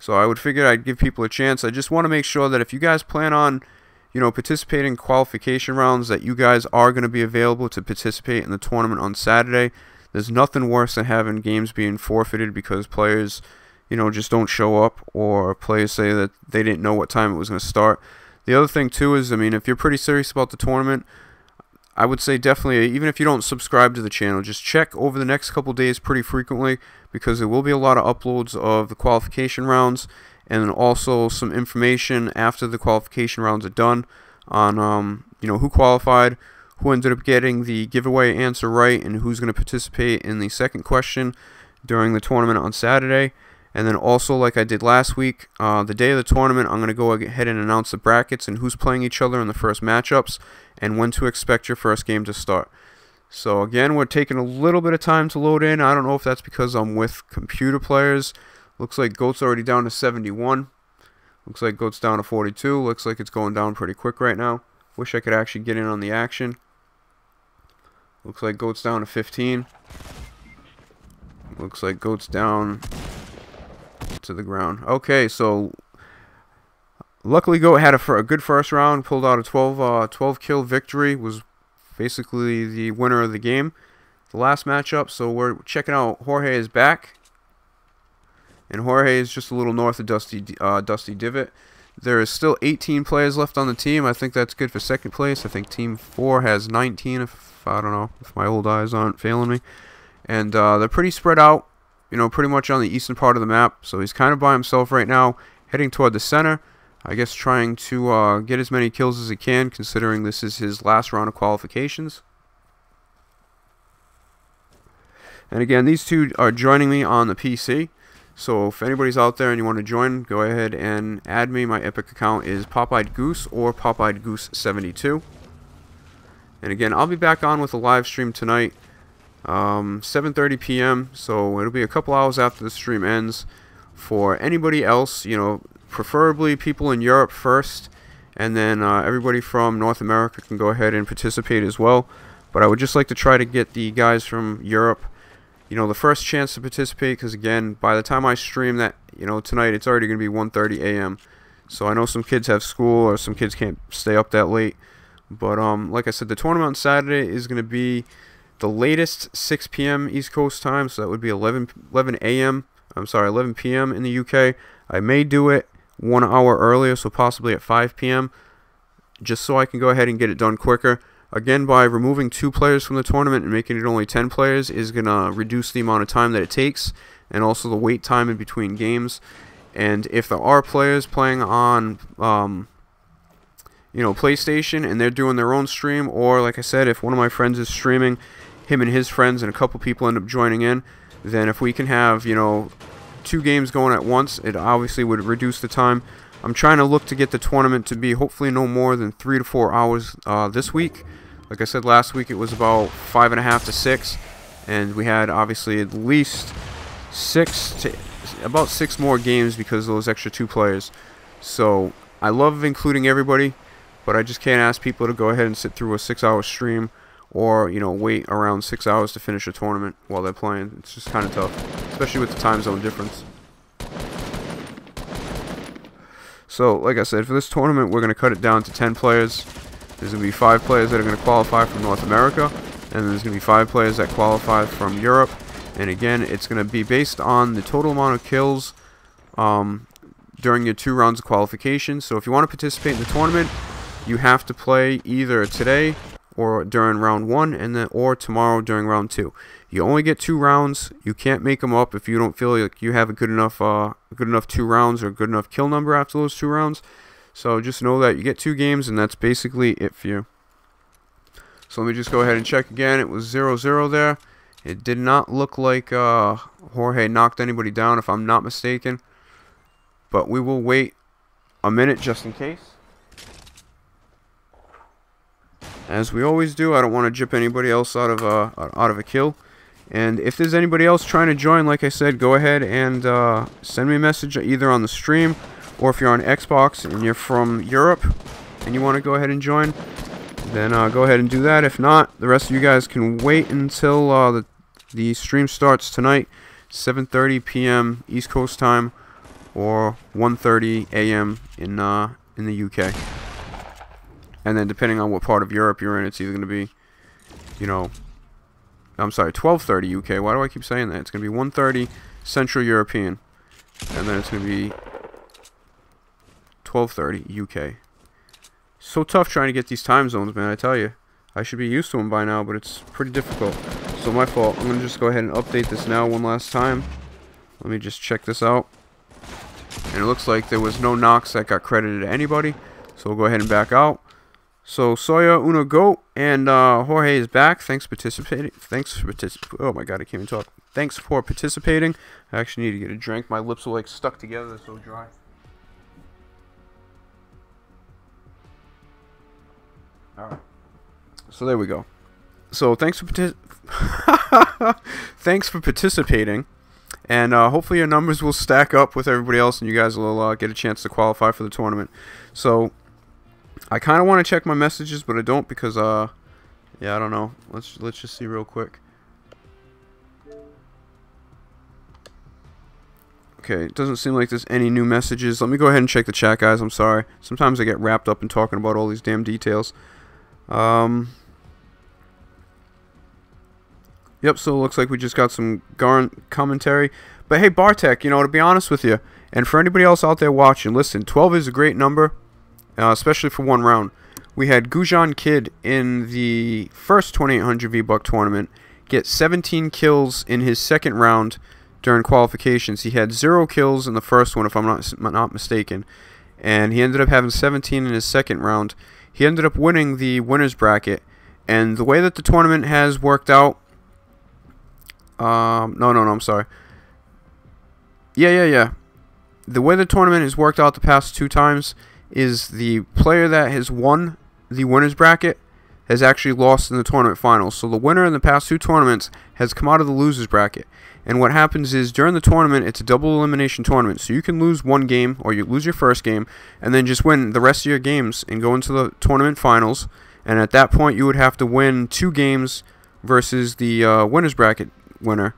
So I would figure I'd give people a chance. I just want to make sure that if you guys plan on, participating in qualification rounds, that you guys are going to be available to participate in the tournament on Saturday. There's nothing worse than having games being forfeited because players, just don't show up, or players say that they didn't know what time it was going to start. The other thing too is, if you're pretty serious about the tournament, I would say definitely, even if you don't subscribe to the channel, just check over the next couple days pretty frequently, because there will be a lot of uploads of the qualification rounds, and then also some information after the qualification rounds are done on who qualified, who ended up getting the giveaway answer right, and who's going to participate in the second question during the tournament on Saturday. And then also, like I did last week, the day of the tournament, I'm going to go ahead and announce the brackets and who's playing each other in the first matchups and when to expect your first game to start. So again, we're taking a little bit of time to load in. I don't know if that's because I'm with computer players. Looks like Goat's already down to 71. Looks like Goat's down to 42. Looks like it's going down pretty quick right now. Wish I could actually get in on the action. Looks like Goat's down to 15. Looks like Goat's down to the ground. Okay, so luckily Goat had a good first round, pulled out a 12 kill victory, was basically the winner of the game. The last matchup, so we're checking out Jorge is back, and Jorge is just a little north of Dusty Divot. There is still 18 players left on the team. I think that's good for second place. I think Team 4 has 19, I don't know if my old eyes aren't failing me. And they're pretty spread out, pretty much on the eastern part of the map. So he's kind of by himself right now, heading toward the center. I guess trying to get as many kills as he can, considering this is his last round of qualifications. And again, these two are joining me on the PC. So if anybody's out there and you want to join, go ahead and add me. My Epic account is Popeyed Goose or Popeyed Goose 72. And again, I'll be back on with a live stream tonight, 7:30 p.m. So it'll be a couple hours after the stream ends. For anybody else, preferably people in Europe first, and then everybody from North America can go ahead and participate as well. But I would just like to try to get the guys from Europe, the first chance to participate, because again, by the time I stream that, tonight, it's already going to be 1:30 a.m. So I know some kids have school, or some kids can't stay up that late. But like I said, the tournament on Saturday is going to be the latest 6 p.m. East Coast time, so that would be 11 p.m. in the UK. I may do it 1 hour earlier, so possibly at 5 p.m. just so I can go ahead and get it done quicker. Again, by removing 2 players from the tournament and making it only 10 players is going to reduce the amount of time that it takes, and also the wait time in between games. And if there are players playing on PlayStation and they're doing their own stream, or like I said, if one of my friends is streaming, him and his friends and a couple people end up joining in, then if we can have 2 games going at once, it obviously would reduce the time. I'm trying to look to get the tournament to be hopefully no more than 3 to 4 hours this week. Like I said, last week it was about 5.5 to 6, and we had obviously at least about 6 more games because of those extra 2 players. So I love including everybody, but I just can't ask people to go ahead and sit through a 6-hour stream, or wait around 6 hours to finish a tournament while they're playing. It's just kind of tough, especially with the time zone difference. So like I said, for this tournament we're going to cut it down to 10 players. There's going to be 5 players that are going to qualify from North America, and there's going to be 5 players that qualify from Europe. And again, it's going to be based on the total amount of kills during your 2 rounds of qualification. So if you want to participate in the tournament, you have to play either today or during round 1, or tomorrow during round 2. You only get 2 rounds. You can't make them up if you don't feel like you have a good enough 2 rounds or a good enough kill number after those 2 rounds. So just know that you get 2 games, and that's basically it for you. So let me just go ahead and check again. It was 0-0 there. It did not look like Jorge knocked anybody down, if I'm not mistaken. But we will wait a minute just in case. As we always do, I don't want to jip anybody else out of a kill. And if there's anybody else trying to join, like I said, go ahead and send me a message either on the stream, or if you're on Xbox and you're from Europe and you want to go ahead and join, then go ahead and do that. If not, the rest of you guys can wait until the stream starts tonight, 7:30 p.m. East Coast time or 1:30 a.m. in the UK. And then depending on what part of Europe you're in, it's either going to be, you know, I'm sorry, 12:30 UK. Why do I keep saying that? It's going to be 1:30 Central European, and then it's going to be 12:30 UK. So tough trying to get these time zones, man, I tell you. I should be used to them by now, but it's pretty difficult. So my fault. I'm going to just go ahead and update this now one last time. Let me just check this out. And it looks like there was no knocks that got credited to anybody. So we'll go ahead and back out. So Soya Uno Goat and Jorge is back. Thanks for participating. Oh my god, I can't even talk. Thanks for participating. I actually need to get a drink. My lips are like stuck together. They're so dry. Alright. So there we go. So thanks for thanks for participating. And hopefully your numbers will stack up with everybody else and you guys will get a chance to qualify for the tournament. So I kind of want to check my messages, but I don't because yeah, I don't know. Let's just see real quick. Okay, it doesn't seem like there's any new messages. Let me go ahead and check the chat, guys. I'm sorry. Sometimes I get wrapped up in talking about all these damn details. Yep, so it looks like we just got some commentary. But hey, Bartek, you know, to be honest with you, and for anybody else out there watching, listen, 12 is a great number, especially for one round. We had Gujan Kid in the first 2800 V-Buck tournament get 17 kills in his second round during qualifications. He had 0 kills in the first one, if I'm not mistaken, and he ended up having 17 in his second round. He ended up winning the winner's bracket, and the way that the tournament has worked out, no, I'm sorry. Yeah. The way the tournament has worked out the past 2 times is the player that has won the winner's bracket has actually lost in the tournament finals. So the winner in the past 2 tournaments has come out of the loser's bracket. And what happens is during the tournament, it's a double elimination tournament. So you can lose one game or you lose your first game and then just win the rest of your games and go into the tournament finals. And at that point, you would have to win 2 games versus the winner's bracket winner,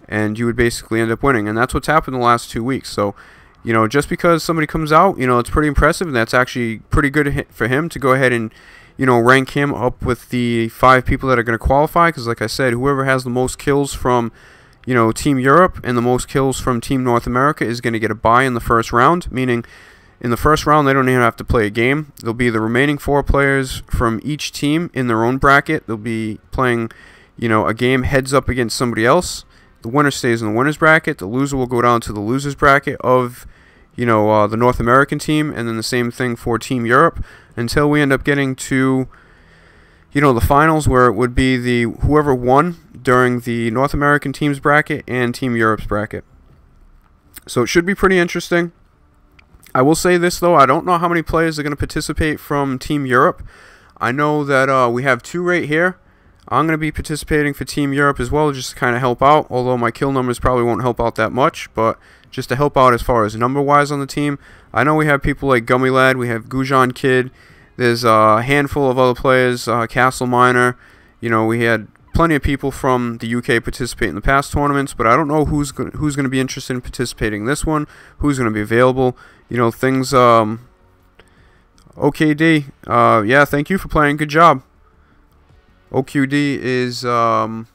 and you would basically end up winning. And that's what's happened the last 2 weeks. So, you know, just because somebody comes out, you know, it's pretty impressive, and that's actually pretty good for him to go ahead and, you know, rank him up with the 5 people that are going to qualify, because like I said, whoever has the most kills from, you know, Team Europe and the most kills from Team North America is going to get a bye in the first round, meaning in the first round they don't even have to play a game. There'll be the remaining 4 players from each team in their own bracket. They'll be playing, you know, a game heads up against somebody else. The winner stays in the winner's bracket. The loser will go down to the loser's bracket of, you know, the North American team, and then the same thing for Team Europe until we end up getting to, you know, the finals, where it would be the whoever won during the North American team's bracket and Team Europe's bracket. So it should be pretty interesting. I will say this though, I don't know how many players are going to participate from Team Europe. I know that we have 2 right here. I'm going to be participating for Team Europe as well, just to kind of help out, although my kill numbers probably won't help out that much, but just to help out as far as number-wise on the team. I know we have people like Gummy Lad, we have Gujan Kid, there's a handful of other players, Castle Miner, you know, we had plenty of people from the UK participate in the past tournaments, but I don't know who's going to be interested in participating in this one, who's going to be available, you know, things, OKD, yeah, thank you for playing, good job. OQD is Soya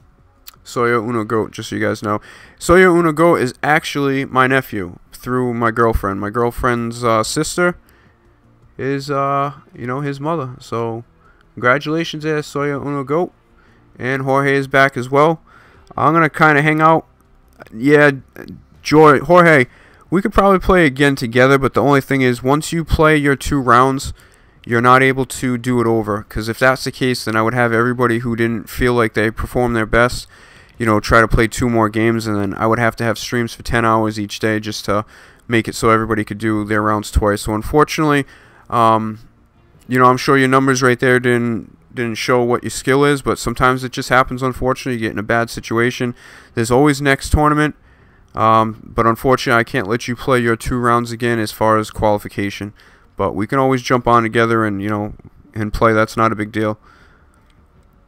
Uno Goat, just so you guys know. Soya Uno Goat is actually my nephew through my girlfriend. My girlfriend's sister is, you know, his mother. So, congratulations there, Soya Uno Goat. And Jorge is back as well. I'm going to kind of hang out. Yeah, Jorge, we could probably play again together, but the only thing is, once you play your 2 rounds, you're not able to do it over, because if that's the case, then I would have everybody who didn't feel like they performed their best, you know, try to play 2 more games, and then I would have to have streams for 10 hours each day just to make it so everybody could do their rounds twice. So unfortunately, you know, I'm sure your numbers right there didn't show what your skill is, but sometimes it just happens. Unfortunately, you get in a bad situation. There's always next tournament, but unfortunately, I can't let you play your 2 rounds again as far as qualification. But we can always jump on together and, you know, and play. That's not a big deal.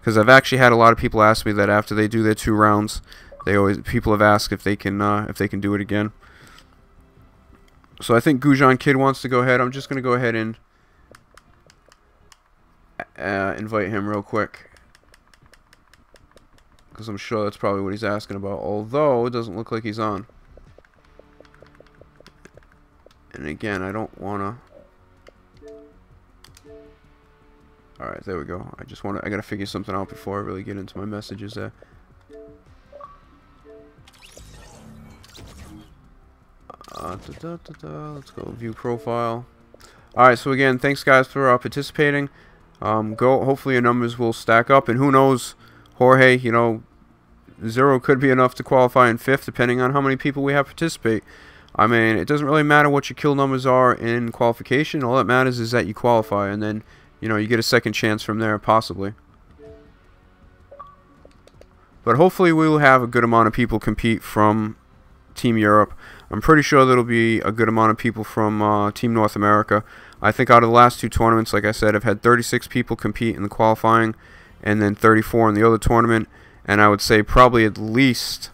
Because I've actually had a lot of people ask me that after they do their 2 rounds, people have asked if they can do it again. So I think Gujan Kid wants to go ahead. I'm just going to go ahead and invite him real quick, because I'm sure that's probably what he's asking about, although it doesn't look like he's on. And again, I don't want to... Alright, there we go. I gotta figure something out before I really get into my messages there. Let's go view profile. Alright, so again, thanks guys for participating. Hopefully your numbers will stack up, and who knows, Jorge, you know, 0 could be enough to qualify in 5th, depending on how many people we have participate. I mean, it doesn't really matter what your kill numbers are in qualification. All that matters is that you qualify, and then, you know, you get a second chance from there, possibly. But hopefully we will have a good amount of people compete from Team Europe. I'm pretty sure there'll be a good amount of people from Team North America. I think out of the last 2 tournaments, like I said, I've had 36 people compete in the qualifying, and then 34 in the other tournament. And I would say probably at least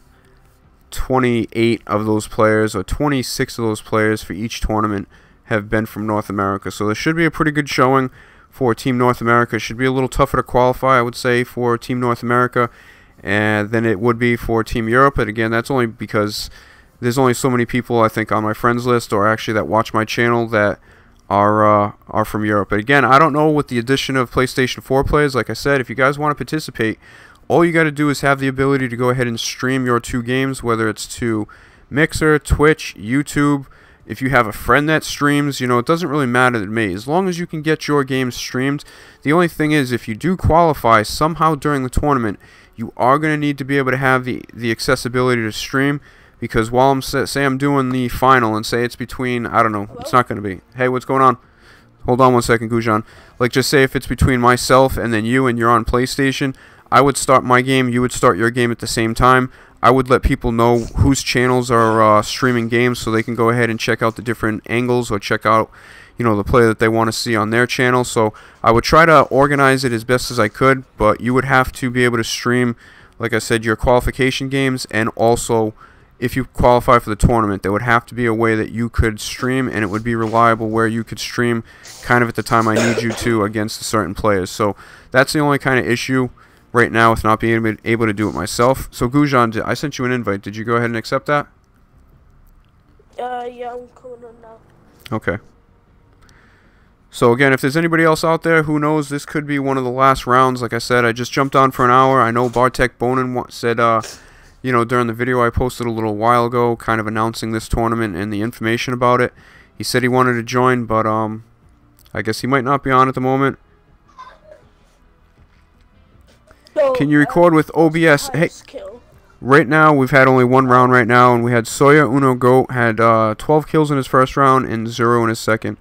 28 of those players, or 26 of those players for each tournament, have been from North America. So there should be a pretty good showing for Team North America. It should be a little tougher to qualify, I would say, for Team North America than it would be for Team Europe. But again, that's only because there's only so many people, I think, on my friends list, or actually that watch my channel, that are from Europe. But again, I don't know, with the addition of PlayStation 4 players, like I said, if you guys want to participate, all you got to do is have the ability to go ahead and stream your 2 games, whether it's to Mixer, Twitch, YouTube. If you have a friend that streams, you know, it doesn't really matter to me. As long as you can get your games streamed. The only thing is, if you do qualify somehow during the tournament, you are going to need to be able to have the accessibility to stream. Because while I'm doing the final, and say it's between, I don't know, it's not going to be. Hey, what's going on? Hold on one second, Gujan. Like, just say if it's between myself and then you, and you're on PlayStation, I would start my game, you would start your game at the same time. I would let people know whose channels are streaming games, so they can go ahead and check out the different angles, or check out, you know, the play that they want to see on their channel. So I would try to organize it as best as I could, but you would have to be able to stream, like I said, your qualification games, and also, if you qualify for the tournament, there would have to be a way that you could stream, and it would be reliable, where you could stream kind of at the time I need you to against certain players. So that's the only kind of issue right now with not being able to do it myself. So Gujan, I sent you an invite. Did you go ahead and accept that? Yeah, I'm coming on now. Okay. So again, if there's anybody else out there, who knows, this could be one of the last rounds. Like I said, I just jumped on for an hour. I know Bartek Bonin said, you know, during the video I posted a little while ago, kind of announcing this tournament and the information about it, he said he wanted to join, but I guess he might not be on at the moment. So, can you record with OBS? Hey, right now we've had only 1 round right now, and we had Soya Uno Goat had 12 kills in his first round and 0 in his second.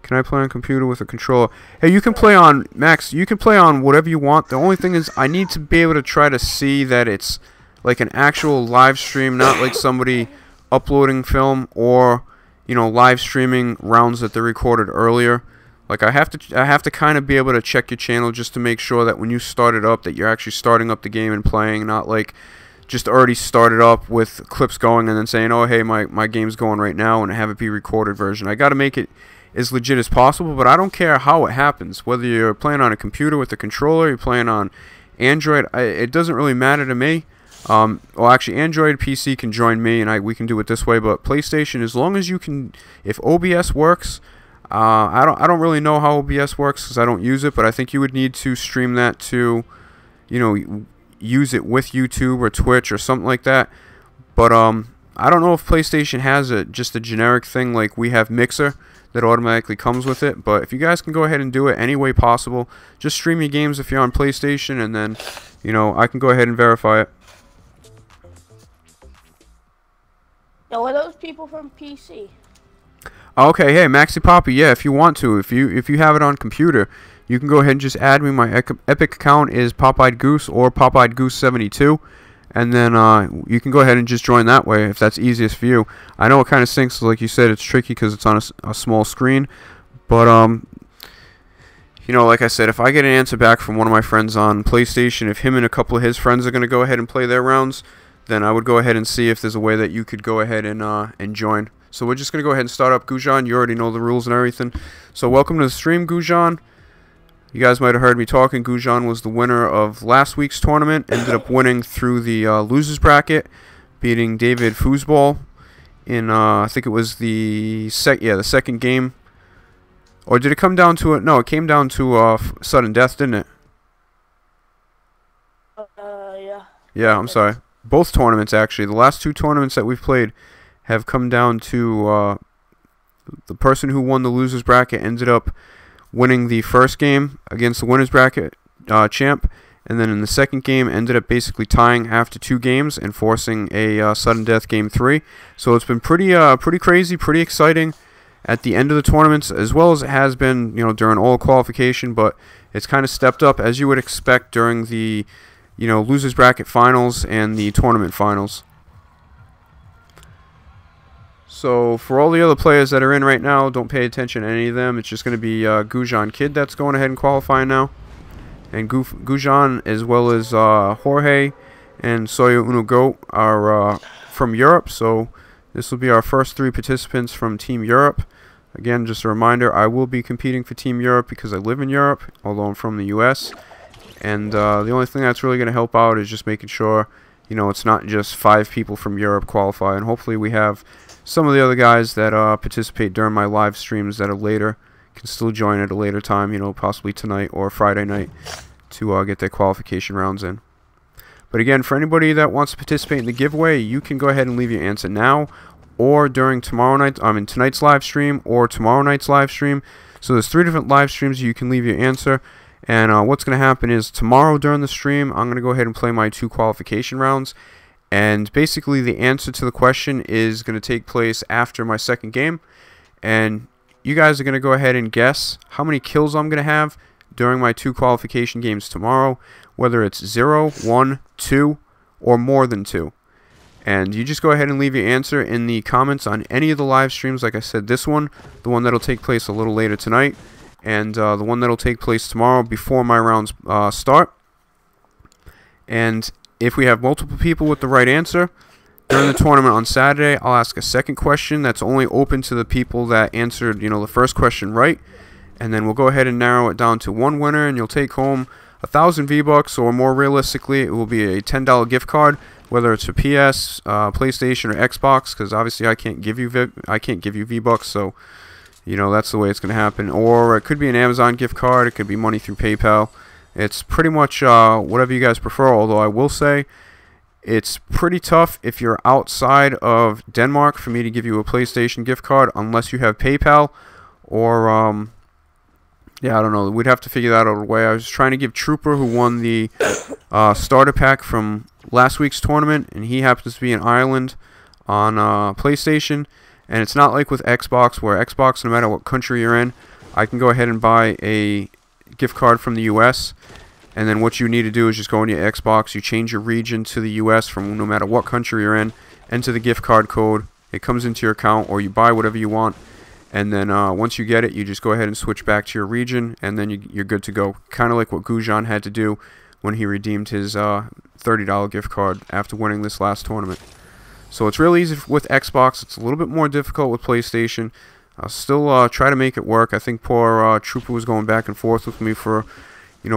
Can I play on computer with a controller? Hey, you can play on, Max, you can play on whatever you want. The only thing is, I need to be able to try to see that it's like an actual live stream, not like somebody uploading film, or, you know, live streaming rounds that they recorded earlier. Like, I have to kind of be able to check your channel just to make sure that when you start it up, that you're actually starting up the game and playing, not like just already started up with clips going and then saying, oh, hey, my game's going right now, and have it be recorded version. I got to make it as legit as possible, but I don't care how it happens. Whether you're playing on a computer with a controller, you're playing on Android, it doesn't really matter to me. Well, actually, Android PC can join me, and we can do it this way. But PlayStation, as long as you can, if OBS works, I don't really know how OBS works because I don't use it. But I think you would need to stream that to, you know, use it with YouTube or Twitch or something like that. But I don't know if PlayStation has just a generic thing like we have Mixer that automatically comes with it. But if you guys can go ahead and do it any way possible, just stream your games if you're on PlayStation, and then, you know, I can go ahead and verify it. Now, are those people from PC? Okay, hey, Maxi Poppy, yeah, if you want to, if you have it on computer, you can go ahead and just add me. My Epic account is Pop-Eyed Goose or Pop-Eyed Goose 72, and then you can go ahead and just join that way if that's easiest for you. I know it kind of sinks, like you said, it's tricky because it's on a small screen, but you know, like I said, if I get an answer back from one of my friends on PlayStation, if him and a couple of his friends are going to go ahead and play their rounds, then I would go ahead and see if there's a way that you could go ahead and join. So we're just going to go ahead and start up. Gujan, you already know the rules and everything. So welcome to the stream, Gujan. You guys might have heard me talking. Gujan was the winner of last week's tournament. Ended up winning through the losers bracket, beating David Foosball in I think it was the second game. Or did it come down to it? No, it came down to sudden death, didn't it? Yeah. Yeah, I'm sorry. Both tournaments, actually. The last two tournaments that we've played have come down to the person who won the losers bracket ended up winning the first game against the winners bracket champ, and then in the second game ended up basically tying after 2 games and forcing a sudden death game 3. So it's been pretty crazy, pretty exciting at the end of the tournaments, as well as it has been, during all qualification. But it's kind of stepped up as you would expect during the losers bracket finals and the tournament finals. So for all the other players that are in right now, don't pay attention to any of them. It's just going to be Gujan Kid that's going ahead and qualifying now. And Gujan, as well as Jorge and Soyo Uno Goat, are from Europe. So this will be our first 3 participants from Team Europe. Again, just a reminder, I will be competing for Team Europe because I live in Europe, although I'm from the U.S. And the only thing that's really going to help out is just making sure, it's not just 5 people from Europe qualify. And hopefully we have some of the other guys that participate during my live streams that are later can still join at a later time, possibly tonight or Friday night to get their qualification rounds in. But again, for anybody that wants to participate in the giveaway, you can go ahead and leave your answer now or during tonight's live stream or tomorrow night's live stream. So there's 3 different live streams you can leave your answer. And what's going to happen is tomorrow during the stream, I'm going to go ahead and play my 2 qualification rounds. And basically the answer to the question is going to take place after my second game. And you guys are going to go ahead and guess how many kills I'm going to have during my 2 qualification games tomorrow. Whether it's 0, 1, 2, or more than 2. And you just go ahead and leave your answer in the comments on any of the live streams. Like I said, this one, the one that'll take place a little later tonight, and the one that'll take place tomorrow before my rounds start. And if we have multiple people with the right answer during the tournament on Saturday, I'll ask a second question that's only open to the people that answered, the first question right. And then we'll go ahead and narrow it down to 1 winner, and you'll take home 1,000 V-Bucks, or more realistically, it will be a $10 gift card, whether it's for PS, PlayStation, or Xbox, because obviously I can't give you V-Bucks, so that's the way it's going to happen. Or it could be an Amazon gift card, it could be money through PayPal. It's pretty much whatever you guys prefer, although I will say it's pretty tough if you're outside of Denmark for me to give you a PlayStation gift card unless you have PayPal, or yeah, I don't know. We'd have to figure that out a way. I was trying to give Trooper, who won the starter pack from last week's tournament, and he happens to be in Ireland on PlayStation. And it's not like with Xbox, where Xbox, no matter what country you're in, I can go ahead and buy a gift card from the U.S., and then what you need to do is just go on your Xbox, you change your region to the U.S. from no matter what country you're in, enter the gift card code, it comes into your account, or you buy whatever you want, and then once you get it, you just go ahead and switch back to your region, and then you're good to go. Kind of like what Gujan had to do when he redeemed his $30 gift card after winning this last tournament. So it's really easy with Xbox. It's a little bit more difficult with PlayStation. I'll still try to make it work. I think poor Trooper was going back and forth with me for,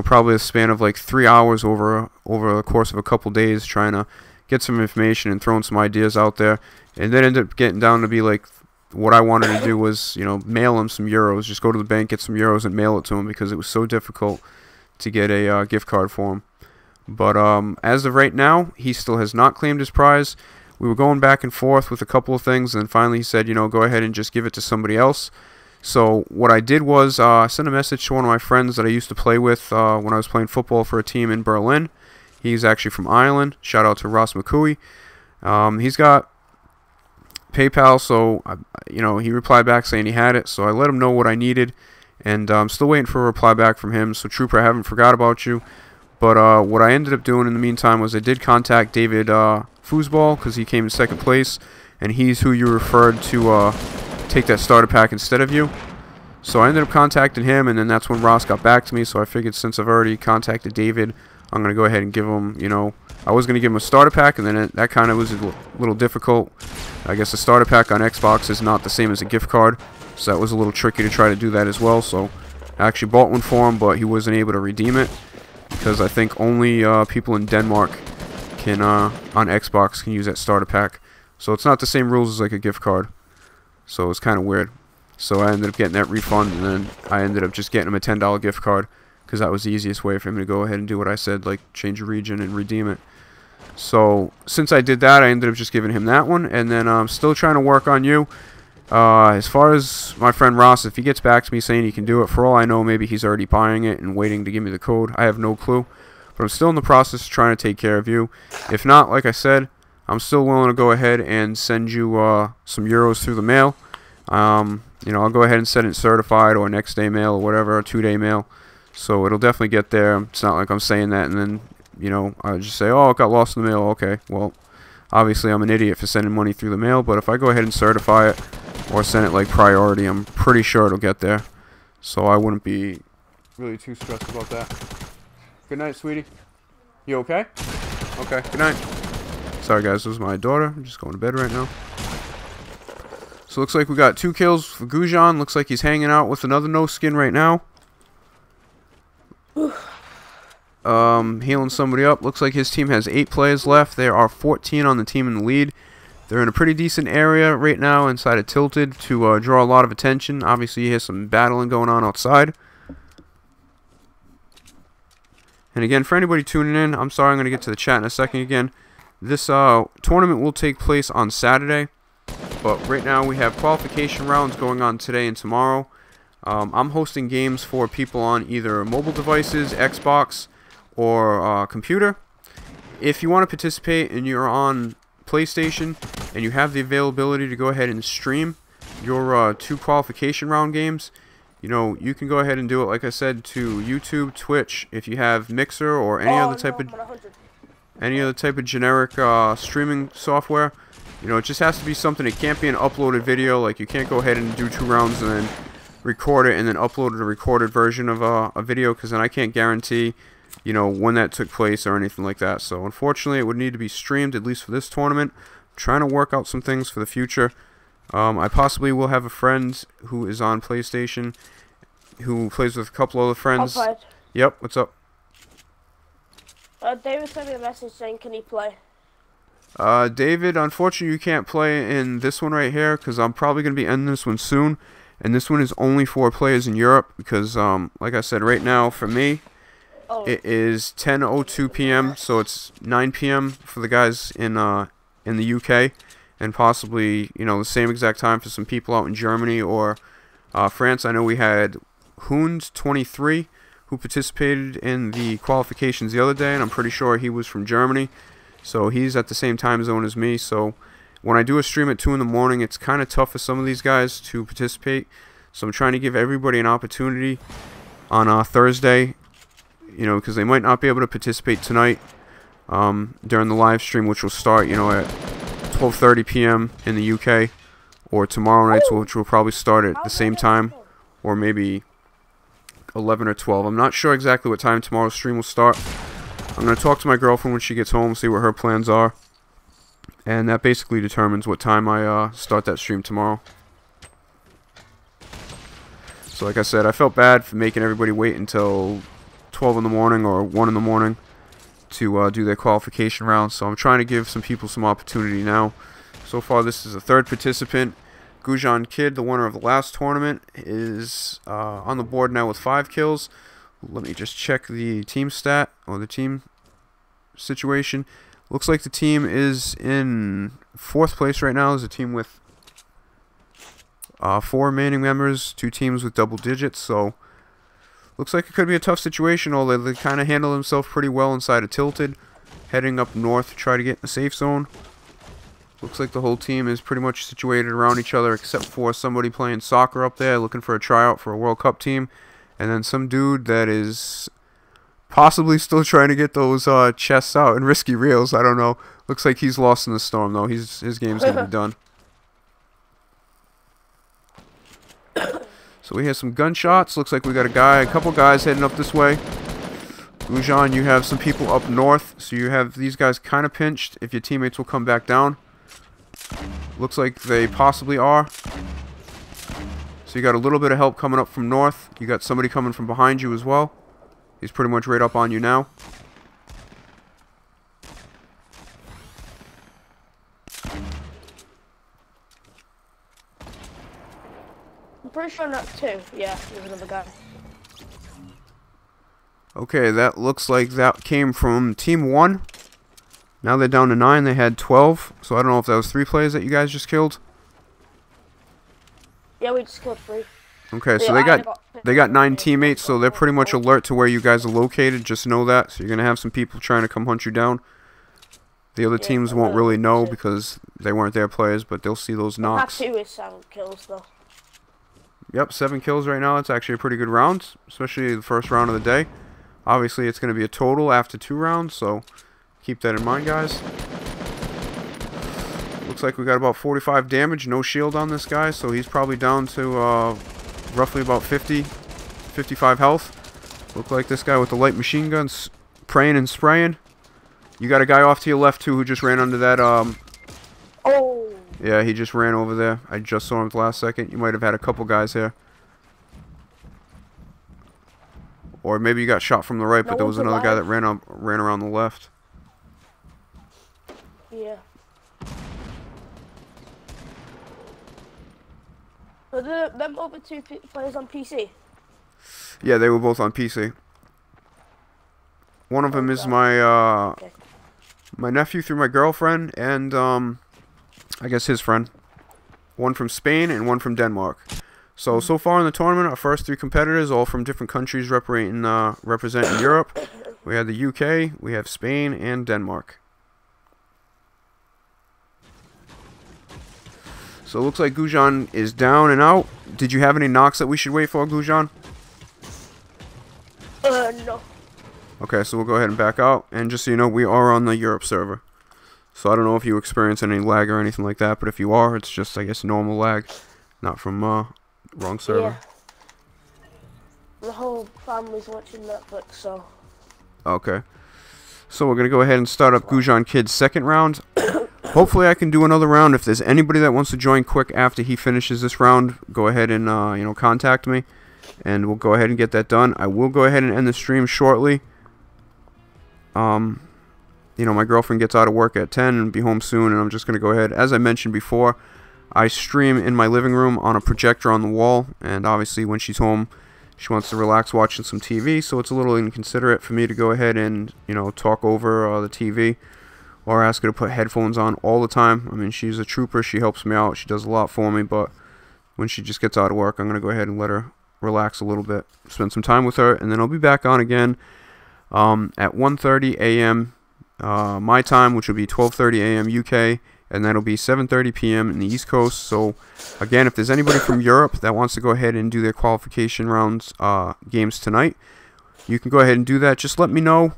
probably a span of like 3 hours over the course of a couple days, trying to get some information and throwing some ideas out there. And then ended up getting down to be like, what I wanted to do was, mail him some euros. Just go to the bank, get some euros, and mail it to him because it was so difficult to get a gift card for him. But as of right now, he still has not claimed his prize. We were going back and forth with a couple of things, and finally he said, go ahead and just give it to somebody else. So what I did was I sent a message to one of my friends that I used to play with when I was playing football for a team in Berlin. He's actually from Ireland. Shout out to Ross McCooey. He's got PayPal, so he replied back saying he had it. So I let him know what I needed, and I'm still waiting for a reply back from him. So Trooper, I haven't forgot about you. But what I ended up doing in the meantime was I did contact David Foosball, because he came in second place, and he's who you referred to take that starter pack instead of you. So I ended up contacting him, and then that's when Ross got back to me. So I figured since I've already contacted David, I'm going to go ahead and give him, I was going to give him a starter pack, and then that kind of was a little difficult. I guess a starter pack on Xbox is not the same as a gift card, so that was a little tricky to try to do that as well. So I actually bought one for him, but he wasn't able to redeem it because I think only people in Denmark can on Xbox can use that starter pack. So it's not the same rules as like a gift card. So it's kind of weird. So I ended up getting that refund, and then I ended up just getting him a $10 gift card because that was the easiest way for him to go ahead and do what I said, like change a region and redeem it. So since I did that, I ended up just giving him that one, and then I'm still trying to work on you. As far as my friend Ross, if he gets back to me saying he can do it, for all I know, maybe he's already buying it and waiting to give me the code. I have no clue. But I'm still in the process of trying to take care of you. If not, like I said, I'm still willing to go ahead and send you some euros through the mail. I'll go ahead and send it certified or next day mail or whatever, or 2-day mail. So it'll definitely get there. It's not like I'm saying that and then, I just say, oh, it got lost in the mail. Okay, well, obviously I'm an idiot for sending money through the mail, but if I go ahead and certify it or send it like priority, I'm pretty sure it'll get there. So I wouldn't be really too stressed about that. Good night, sweetie. You okay? Okay, good night. Sorry, guys, this was my daughter. I'm just going to bed right now. So looks like we got 2 kills for Gujan. Looks like he's hanging out with another no skin right now. Healing somebody up. Looks like his team has 8 players left. There are 14 on the team in the lead. They're in a pretty decent area right now inside of Tilted to draw a lot of attention. Obviously, you hear some battling going on outside. And again, for anybody tuning in, I'm sorry, I'm going to get to the chat in a second again. This tournament will take place on Saturday. But right now we have qualification rounds going on today and tomorrow. I'm hosting games for people on either mobile devices, Xbox, or computer. If you want to participate and you're on PlayStation and you have the availability to go ahead and stream your 2 qualification round games, you can go ahead and do it, like I said, to YouTube, Twitch. If you have Mixer or any other type of generic streaming software. It just has to be something. It can't be an uploaded video. Like, you can't go ahead and do 2 rounds and then record it and then upload a recorded version of a video, because then I can't guarantee, when that took place or anything like that. So, unfortunately, it would need to be streamed, at least for this tournament. I'm trying to work out some things for the future. I possibly will have a friend who is on PlayStation who plays with a couple other friends. Yep, what's up? David sent me a message saying, can he play? David, unfortunately you can't play in this one right here because I'm probably going to be ending this one soon. And this one is only for players in Europe because, like I said, right now for me, it is 10:02 p.m. So it's 9 p.m. for the guys in the UK, and possibly, the same exact time for some people out in Germany or France. I know we had Hound23 who participated in the qualifications the other day, and I'm pretty sure he was from Germany. So he's at the same time zone as me. So when I do a stream at 2 in the morning, it's kind of tough for some of these guys to participate. So I'm trying to give everybody an opportunity on Thursday, because they might not be able to participate tonight during the live stream, which will start, at 12:30 p.m. in the UK, or tomorrow night, which will probably start at the same time, or maybe 11 or 12. I'm not sure exactly what time tomorrow's stream will start. I'm going to talk to my girlfriend when she gets home, see what her plans are. And that basically determines what time I start that stream tomorrow. So like I said, I felt bad for making everybody wait until 12 in the morning or 1 in the morning to do their qualification round. So I'm trying to give some people some opportunity now. So far, this is the 3rd participant. Gujan Kid, the winner of the last tournament, is on the board now with 5 kills. Let me just check the team stat, or the team situation. Looks like the team is in 4th place right now. There's a team with 4 remaining members, 2 teams with double digits. So, looks like it could be a tough situation, although they kind of handle themselves pretty well inside of Tilted. Heading up north to try to get in the safe zone. Looks like the whole team is pretty much situated around each other, except for somebody playing soccer up there, looking for a tryout for a World Cup team. And then some dude that is possibly still trying to get those chests out in risky reels. I don't know. Looks like he's lost in the storm, though. His game's going to be done. So we hear some gunshots. Looks like we got a couple guys heading up this way. Gujan, you have some people up north, so you have these guys kind of pinched if your teammates will come back down. Looks like they possibly are. So you got a little bit of help coming up from north. You got somebody coming from behind you as well. He's pretty much right up on you now. I'm pretty sure not two. Yeah, there's another guy. Okay, that looks like that came from Team 1. Now they're down to 9. They had 12. So I don't know if that was 3 players that you guys just killed. Yeah, we just killed 3. Okay, so Yeah, they got 9 teammates, so they're pretty much alert to where you guys are located. Just know that. So you're going to have some people trying to come hunt you down. The other teams won't really know because they weren't their players, but they'll see those knocks. That 2 is 7 kills, though. Yep, 7 kills right now. It's actually a pretty good round, especially the first round of the day. Obviously, it's going to be a total after 2 rounds, so keep that in mind, guys. Looks like we got about 45 damage, no shield on this guy, so he's probably down to roughly about 55 health. Look like this guy with the light machine gun praying and spraying. You got a guy off to your left, too, who just ran under that. Oh! Yeah, he just ran over there. I just saw him at the last second. You might have had a couple guys here. Or maybe you got shot from the right, but there was another guy that ran around the left. Yeah. Were them other 2 players on PC? Yeah, they were both on PC. One of them is my my nephew through my girlfriend, and I guess his friend. One from Spain and one from Denmark. So far in the tournament, our first 3 competitors, all from different countries representing Europe. We have the UK, we have Spain, and Denmark. So it looks like Gujan is down and out. Did you have any knocks that we should wait for, Gujan? No. Okay, so we'll go ahead and back out. And just so you know, we are on the Europe server. So I don't know if you experience any lag or anything like that, but if you are, it's just, I guess, normal lag. Not from wrong server. Yeah. The whole family's watching Netflix, so. Okay. So we're going to go ahead and start up Gujan Kid's second round. Hopefully I can do another round. If there's anybody that wants to join quick after he finishes this round, go ahead and contact me, and we'll go ahead and get that done. I will go ahead and end the stream shortly. My girlfriend gets out of work at 10 and be home soon, and I'm just going to go ahead. As I mentioned before, I stream in my living room on a projector on the wall, and obviously when she's home, she wants to relax watching some TV, so it's a little inconsiderate for me to go ahead and, talk over the TV or ask her to put headphones on all the time. I mean, she's a trooper. She helps me out. She does a lot for me, but when she just gets out of work, I'm going to go ahead and let her relax a little bit, spend some time with her, and then I'll be back on again at 1:30 a.m. My time, which will be 12:30 a.m. UK, and that'll be 7:30 p.m. in the East Coast. So, again, if there's anybody from Europe that wants to go ahead and do their qualification rounds games tonight, you can go ahead and do that. Just let me know,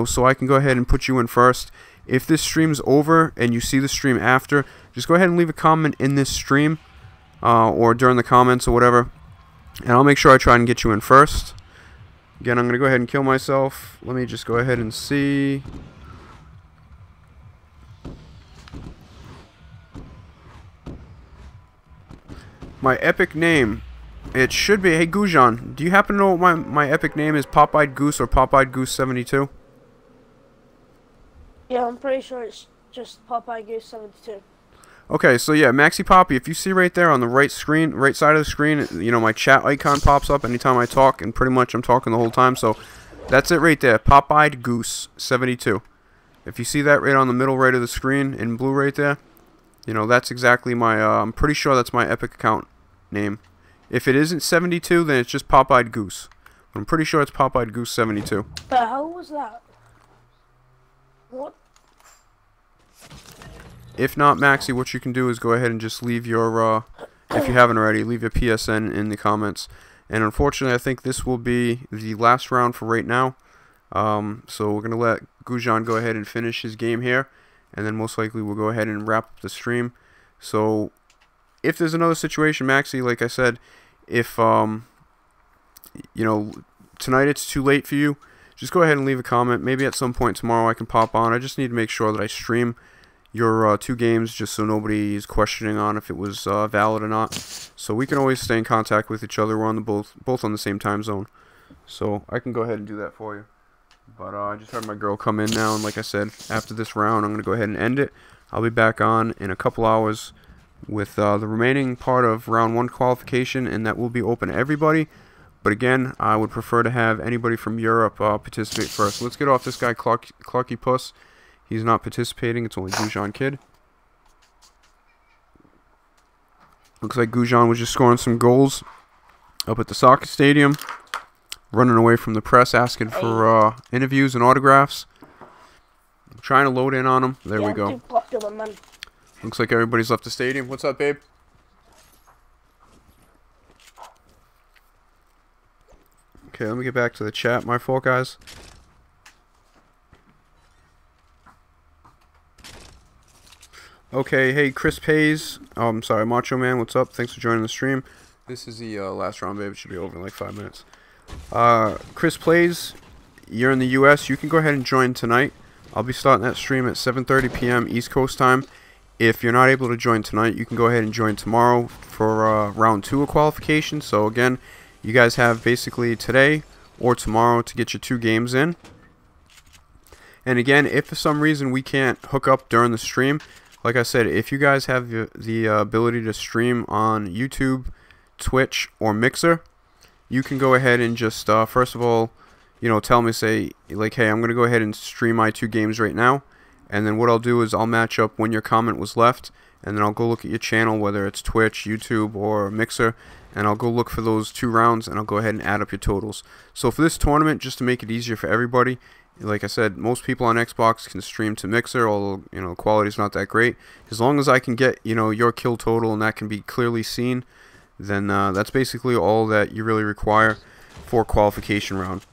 so I can go ahead and put you in first. If this stream's over and you see the stream after, just go ahead and leave a comment in this stream or during the comments or whatever, and I'll make sure I try and get you in first. Again, I'm going to go ahead and kill myself. Let me just go ahead and see. My epic name. It should be... Hey, Gujan, do you happen to know what my epic name is? Pop-Eyed Goose or Pop-Eyed Goose 72? Yeah, I'm pretty sure it's just Popeye Goose 72. Okay, so yeah, Maxi Poppy, if you see right there on the right side of the screen, my chat icon pops up anytime I talk, and pretty much I'm talking the whole time, so that's it right there, Pop-Eyed Goose 72. If you see that right on the middle right of the screen in blue right there, that's exactly my, I'm pretty sure that's my epic account name. If it isn't 72, then it's just Pop-Eyed Goose. But I'm pretty sure it's Pop-Eyed Goose 72. But how was that? What? If not, Maxi, what you can do is go ahead and just leave your, if you haven't already, leave your PSN in the comments. And unfortunately, I think this will be the last round for right now. So we're going to let Gujan go ahead and finish his game here. And then most likely we'll go ahead and wrap up the stream. So if there's another situation, Maxi, like I said, if, tonight it's too late for you, just go ahead and leave a comment. Maybe at some point tomorrow I can pop on. I just need to make sure that I stream your 2 games, just so nobody is questioning on if it was valid or not. So we can always stay in contact with each other. We're on the both on the same time zone, so I can go ahead and do that for you. But I just had my girl come in now, and like I said, after this round, I'm gonna go ahead and end it. I'll be back on in a couple hours with the remaining part of round 1 qualification, and that will be open to everybody. But again, I would prefer to have anybody from Europe participate first. Let's get off this guy, Clarky Puss. He's not participating. It's only Gujan Kid. Looks like Gujan was just scoring some goals up at the soccer stadium, running away from the press, asking for interviews and autographs. I'm trying to load in on him. There we go. Too popular, man. Looks like everybody's left the stadium. What's up, babe? Okay, let me get back to the chat. My fault, guys. Okay, hey, Chris Pays. Oh, I'm sorry, Macho Man. What's up? Thanks for joining the stream. This is the last round, babe. It should be over in like 5 minutes. Chris Plays, you're in the U.S. You can go ahead and join tonight. I'll be starting that stream at 7:30 p.m. East Coast time. If you're not able to join tonight, you can go ahead and join tomorrow for round 2 of qualification. So again, you guys have basically today or tomorrow to get your 2 games in. And again, if for some reason we can't hook up during the stream, like I said, if you guys have the ability to stream on YouTube, Twitch, or Mixer, you can go ahead and just, first of all, you know, tell me, say, like, hey, I'm going to go ahead and stream my 2 games right now. And then what I'll do is I'll match up when your comment was left, and then I'll go look at your channel, whether it's Twitch, YouTube, or Mixer, and I'll go look for those 2 rounds, and I'll go ahead and add up your totals. So for this tournament, just to make it easier for everybody, like I said, most people on Xbox can stream to Mixer, although, you know, the quality's not that great. As long as I can get, you know, your kill total and that can be clearly seen, then that's basically all that you really require for qualification round.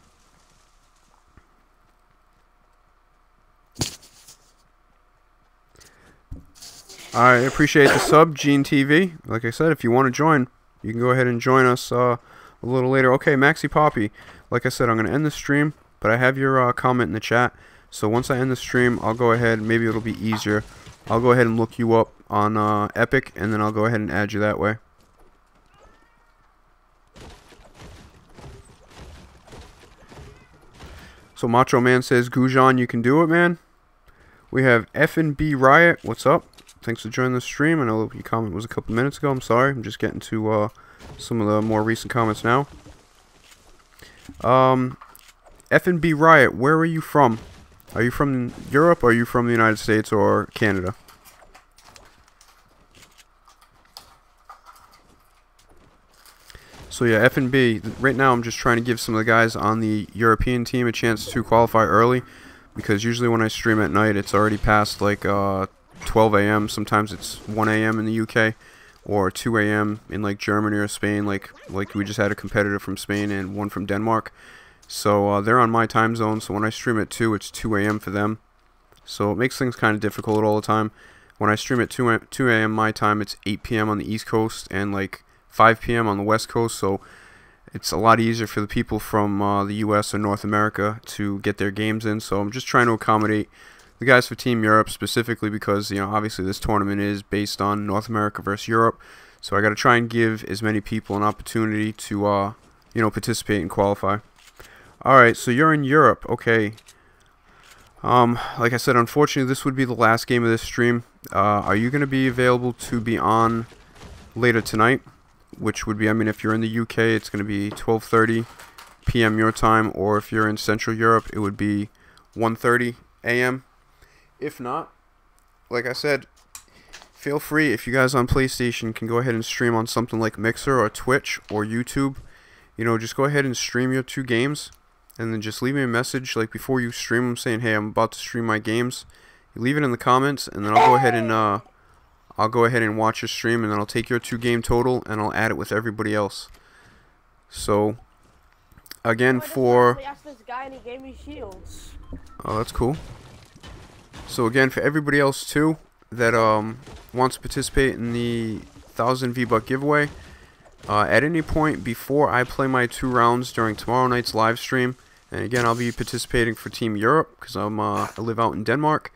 I appreciate the sub, Gene TV. Like I said, if you want to join, you can go ahead and join us a little later. Okay, Maxi Poppy. Like I said, I'm going to end the stream, but I have your comment in the chat. So once I end the stream, I'll go ahead, maybe it'll be easier. I'll go ahead and look you up on Epic, and then I'll go ahead and add you that way. So Macho Man says, Gujan, you can do it, man. We have F&B Riot. What's up? Thanks for joining the stream. I know your comment was a couple minutes ago. I'm sorry. I'm just getting to some of the more recent comments now. F&B Riot, where are you from? Are you from Europe, or are you from the United States or Canada? So yeah, F&B, right now I'm just trying to give some of the guys on the European team a chance to qualify early, because usually when I stream at night it's already past like 12 a.m. Sometimes it's 1 a.m. in the UK, or 2 a.m. in like Germany or Spain, like we just had a competitor from Spain and one from Denmark. So they're on my time zone, so when I stream at 2, it's 2 a.m. for them. So it makes things kind of difficult all the time. When I stream at 2 a.m. my time, it's 8 p.m. on the East Coast and like 5 p.m. on the West Coast, so it's a lot easier for the people from the U.S. or North America to get their games in. So I'm just trying to accommodate the guys for Team Europe, specifically because, you know, obviously this tournament is based on North America versus Europe. So I got to try and give as many people an opportunity to, you know, participate and qualify. All right, so you're in Europe, okay. Like I said, unfortunately, this would be the last game of this stream. Are you going to be available to be on later tonight? Which would be, I mean, if you're in the UK, it's going to be 12:30 p.m. your time, or if you're in Central Europe, it would be 1:30 a.m. If not, like I said, feel free, if you guys on PlayStation can go ahead and stream on something like Mixer or Twitch or YouTube, you know, just go ahead and stream your 2 games, and then just leave me a message like before you stream them saying, hey, I'm about to stream my games. You leave it in the comments, and then I'll go ahead and watch your stream, and then I'll take your 2 game total and I'll add it with everybody else. So again, for this guy and he gave me shields. Oh, that's cool. So again, for everybody else too that wants to participate in the 1,000 V-Buck giveaway, at any point before I play my 2 rounds during tomorrow night's live stream, And again, I'll be participating for Team Europe because I live out in Denmark.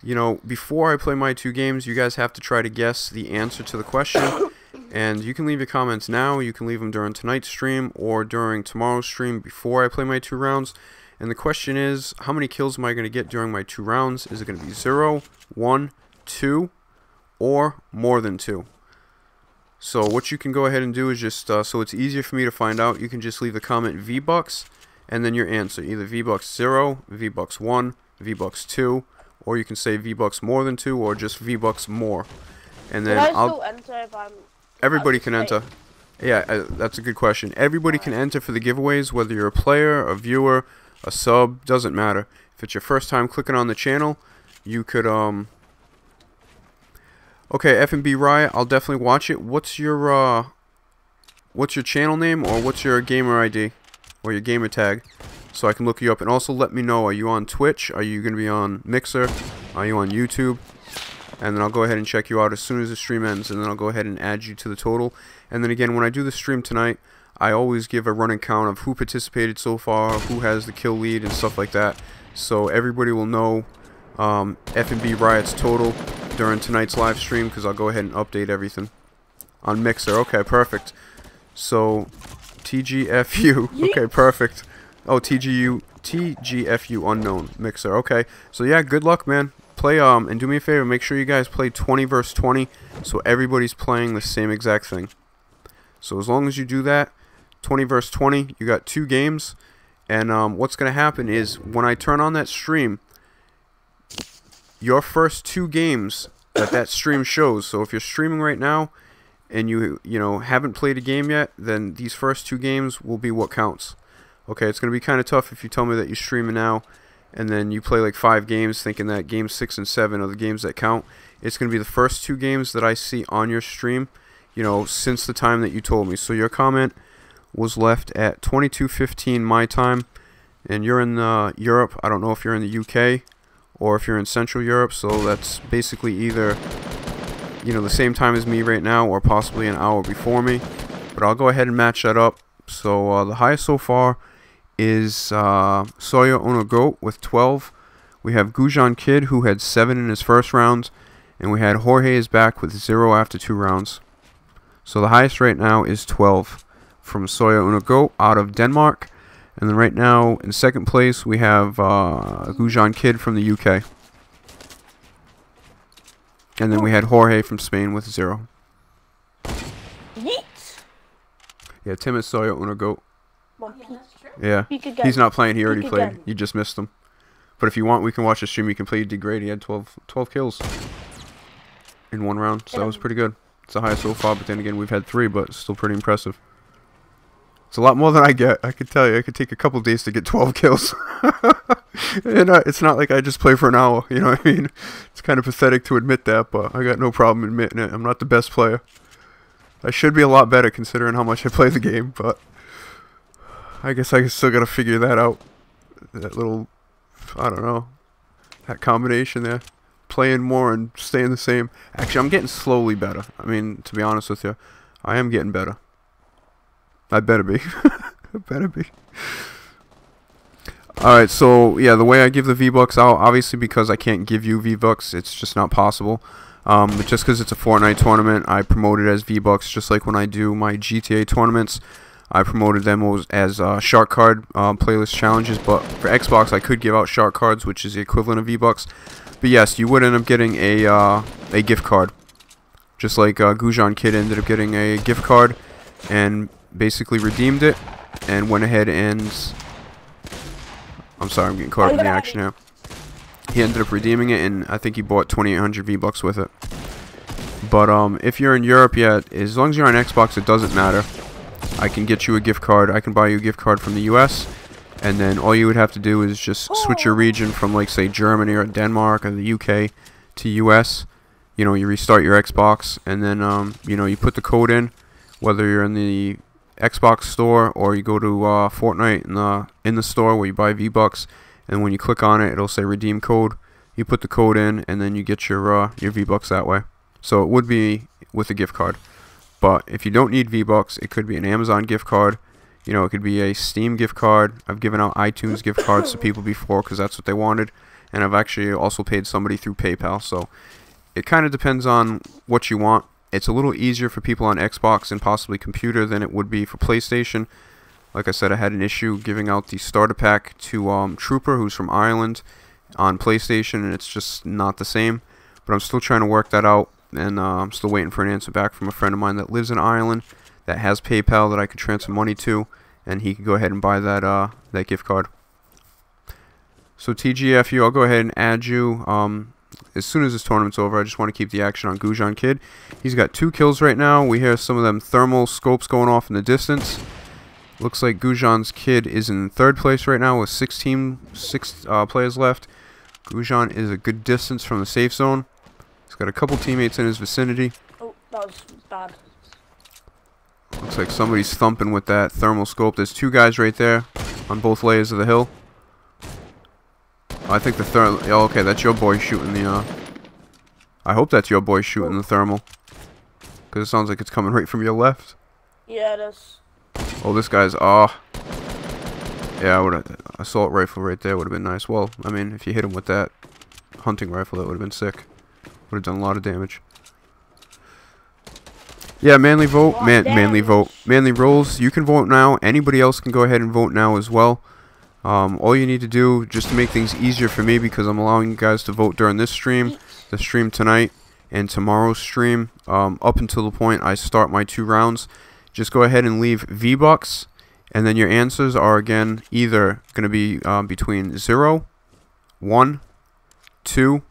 You know, before I play my 2 games, you guys have to try to guess the answer to the question. And you can leave your comments now, you can leave them during tonight's stream or during tomorrow's stream before I play my 2 rounds. And the question is, how many kills am I going to get during my 2 rounds? Is it going to be 0, 1, 2, or more than 2? So what you can go ahead and do is just, so it's easier for me to find out, you can just leave the comment V-Bucks and then your answer. Either V-Bucks 0, V-Bucks 1, V-Bucks 2, or you can say V-Bucks more than 2, or just V-Bucks more. And then I'll enter if I'm... Everybody can enter. Yeah, that's a good question. Everybody can enter for the giveaways, whether you're a player, a viewer, a sub, doesn't matter. If it's your first time clicking on the channel, you could, okay, F&B Riot, I'll definitely watch it. What's your channel name, or what's your gamer ID, or your gamer tag, so I can look you up? And also let me know, are you on Twitch? Are you going to be on Mixer? Are you on YouTube? And then I'll go ahead and check you out as soon as the stream ends, and then I'll go ahead and add you to the total. And then again, when I do the stream tonight, I always give a running count of who participated so far, who has the kill lead, and stuff like that. So everybody will know F&B Riot's total during tonight's live stream, because I'll go ahead and update everything on Mixer. Okay, perfect. So TGFU. Okay, perfect. Oh, TGFU unknown Mixer. Okay, so yeah, good luck, man. Play and do me a favor, make sure you guys play 20 versus 20, so everybody's playing the same exact thing. So as long as you do that, 20 versus 20, you got 2 games, and what's gonna happen is when I turn on that stream, your first 2 games that stream shows. So if you're streaming right now and you know haven't played a game yet, then these first 2 games will be what counts. Okay, it's gonna be kind of tough if you tell me that you're streaming now and then you play like 5 games thinking that games 6 and 7 are the games that count. It's going to be the first 2 games that I see on your stream, you know, since the time that you told me. So your comment was left at 22:15 my time, and you're in Europe. I don't know if you're in the UK or if you're in Central Europe, so that's basically either, you know, the same time as me right now or possibly an hour before me. But I'll go ahead and match that up. So the highest so far is Sawyer Ono Goat with 12. We have Gujan Kid, who had 7 in his first round, and we had Jorge is back with 0 after 2 rounds. So the highest right now is 12 from Sawyer Ono Goat out of Denmark. And then right now in second place we have Gujan Kid from the UK. And then we had Jorge from Spain with 0. Yeah, Tim is Sawyer Ono Goat. Yeah, he's not playing. He already played. You just missed him. But if you want, we can watch the stream. You can play Degrade. He had 12 kills in 1 round, so that was pretty good. It's the highest so far, but then again, we've had 3, but it's still pretty impressive. It's a lot more than I get. I can tell you. I could take a couple days to get 12 kills. And it's not like I just play for an hour. You know what I mean? It's kind of pathetic to admit that, but I got no problem admitting it. I'm not the best player. I should be a lot better considering how much I play the game, but I guess I still gotta figure that out. That little, I don't know, that combination there. Playing more and staying the same. Actually, I'm getting slowly better. I mean, to be honest with you, I am getting better. I better be. I better be. Alright, so yeah, the way I give the V-Bucks out, obviously because I can't give you V-Bucks, it's just not possible. But just because it's a Fortnite tournament, I promote it as V-Bucks, just like when I do my GTA tournaments. I promoted them as shark card playlist challenges, but for Xbox I could give out shark cards, which is the equivalent of V-Bucks. But yes, you would end up getting a gift card, just like Gujan Kid ended up getting a gift card and basically redeemed it and went ahead and, I'm sorry, I'm getting caught up in the action now. He ended up redeeming it, and I think he bought 2,800 V-Bucks with it. But if you're in Europe, yeah, as long as you're on Xbox, it doesn't matter. I can get you a gift card. I can buy you a gift card from the US, and then all you would have to do is just switch your region from, like, say, Germany or Denmark or the UK to US. You know, you restart your Xbox, and then, you know, you put the code in, whether you're in the Xbox store or you go to Fortnite in the store where you buy V-Bucks, and when you click on it, it'll say redeem code. You put the code in, and then you get your V-Bucks that way. So it would be with a gift card. But if you don't need V-Bucks, it could be an Amazon gift card. You know, it could be a Steam gift card. I've given out iTunes gift cards to people before because that's what they wanted. And I've actually also paid somebody through PayPal. So it kind of depends on what you want. It's a little easier for people on Xbox and possibly computer than it would be for PlayStation. Like I said, I had an issue giving out the starter pack to Trooper, who's from Ireland, on PlayStation, and it's just not the same. But I'm still trying to work that out, and I'm still waiting for an answer back from a friend of mine that lives in Ireland that has PayPal that I could transfer money to, and he could go ahead and buy that gift card. So TGFU, I'll go ahead and add you. As soon as this tournament's over, I just want to keep the action on Gujan Kid. He's got 2 kills right now. We hear some of them thermal scopes going off in the distance. Looks like Gujan's Kid is in 3rd place right now with 6 players left. Gujan is a good distance from the safe zone. He's got a couple teammates in his vicinity. Oh, that was bad. Looks like somebody's thumping with that thermal scope. There's 2 guys right there on both layers of the hill. I think the thermal... Oh, okay, that's your boy shooting the... I hope that's your boy shooting the thermal. Because it sounds like it's coming right from your left. Yeah, it is. Oh, this guy's... Oh. Yeah, I would have... Assault rifle right there would have been nice. Well, I mean, if you hit him with that hunting rifle, that would have been sick. Would have done a lot of damage. Yeah, manly vote. Manly vote. Manly rolls. You can vote now. Anybody else can go ahead and vote now as well. All you need to do, just to make things easier for me, because I'm allowing you guys to vote during this stream, the stream tonight, and tomorrow's stream, up until the point I start my 2 rounds, just go ahead and leave V-Bucks, and then your answers are, again, either going to be between 0, 1, 2,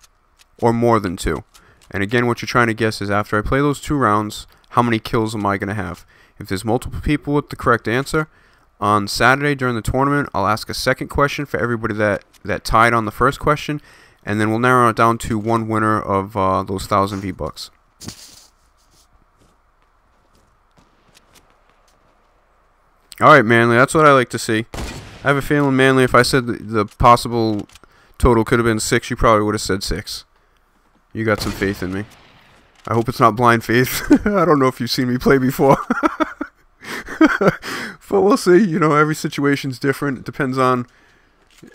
or more than 2. And again, what you're trying to guess is, after I play those 2 rounds, how many kills am I going to have? If there's multiple people with the correct answer, on Saturday during the tournament, I'll ask a second question for everybody that tied on the first question, and then we'll narrow it down to 1 winner of those 1,000 V-Bucks. Alright, Manly, that's what I like to see. I have a feeling, Manly, if I said the possible total could have been 6, you probably would have said 6. You got some faith in me. I hope it's not blind faith. I don't know if you've seen me play before. But we'll see. You know, every situation's different. It depends on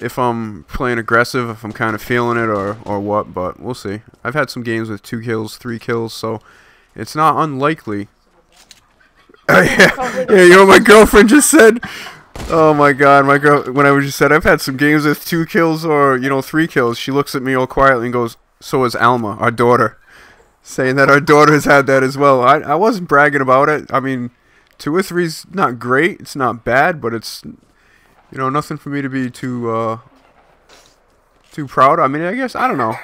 if I'm playing aggressive, if I'm kind of feeling it, or what. But we'll see. I've had some games with 2 kills, 3 kills, so it's not unlikely. Yeah, you know what my girlfriend just said? Oh my god, my girl, when I just said I've had some games with 2 kills or, 3 kills, she looks at me all quietly and goes, "So is Alma, our daughter." Saying that our daughter has had that as well. I wasn't bragging about it. I mean, 2 or 3's not great. It's not bad, but it's, nothing for me to be too proud. I mean, I guess, I don't know.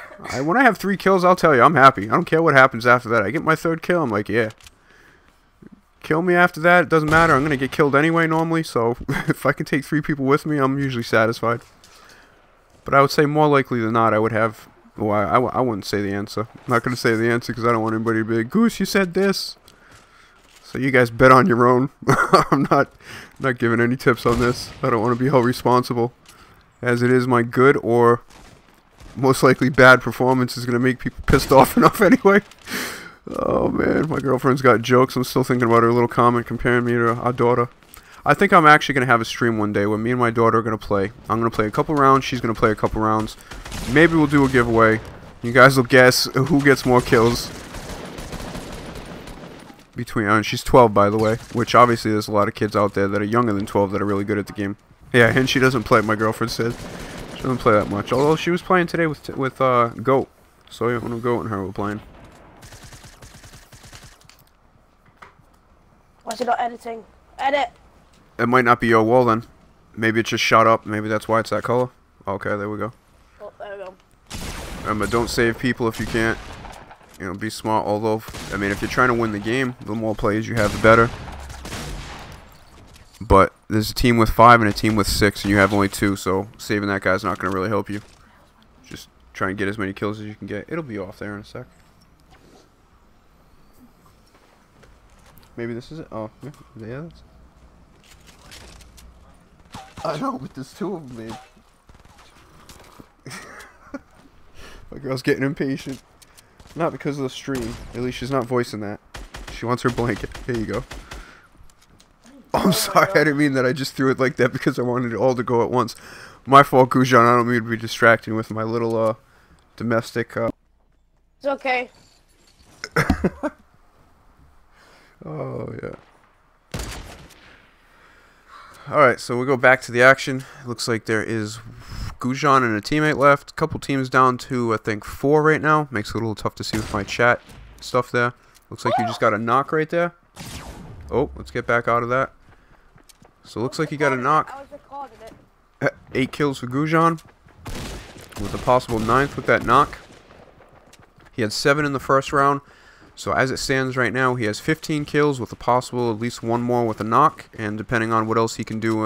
When I have 3 kills, I'll tell you, I'm happy. I don't care what happens after that. I get my 3rd kill, I'm like, yeah. Kill me after that, it doesn't matter. I'm going to get killed anyway normally, so if I can take 3 people with me, I'm usually satisfied. But I would say more likely than not, I would have... Well, I wouldn't say the answer. I'm not going to say the answer because I don't want anybody to be like, "Goose, you said this." So you guys bet on your own. I'm not giving any tips on this. I don't want to be held responsible. As it is, my good or most likely bad performance is going to make people pissed off enough anyway. Oh man, my girlfriend's got jokes. I'm still thinking about her little comment comparing me to our daughter. I think I'm actually going to have a stream one day where me and my daughter are going to play. I'm going to play a couple rounds. She's going to play a couple rounds. Maybe we'll do a giveaway. You guys will guess who gets more kills. She's 12, by the way. Which, obviously, there's a lot of kids out there that are younger than 12 that are really good at the game. Yeah, and she doesn't play, my girlfriend said. She doesn't play that much. Although, she was playing today with Goat. So, yeah, when Goat and her were playing. Why is it not editing? Edit! It might not be your wall then. Maybe it just shot up. Maybe that's why it's that color. Okay, there we go. Oh, there we go. Remember, don't save people if you can't. Be smart. Although, I mean, if you're trying to win the game, the more players you have, the better. But there's a team with 5 and a team with 6, and you have only 2, so saving that guy's not going to really help you. Just try and get as many kills as you can get. It'll be off there in a sec. Maybe this is it. Oh, yeah, that's... I know, but there's 2 of them, man. My girl's getting impatient. Not because of the stream. At least she's not voicing that. She wants her blanket. Here you go. Oh, I'm sorry, I didn't mean that. I just threw it like that because I wanted it all to go at once. My fault, Gujan. I don't mean to be distracting with my little domestic. It's okay. Oh yeah. Alright, so we'll go back to the action. Looks like there is Gujan and a teammate left. A couple teams down to, I think, 4 right now. Makes it a little tough to see with my chat stuff there. Looks like you just got a knock right there. Oh, let's get back out of that. So looks like you got a knock. I was recording it. 8 kills for Gujan, with a possible 9th with that knock. He had 7 in the first round. So as it stands right now, he has 15 kills with a possible at least 1 more with a knock. And depending on what else he can do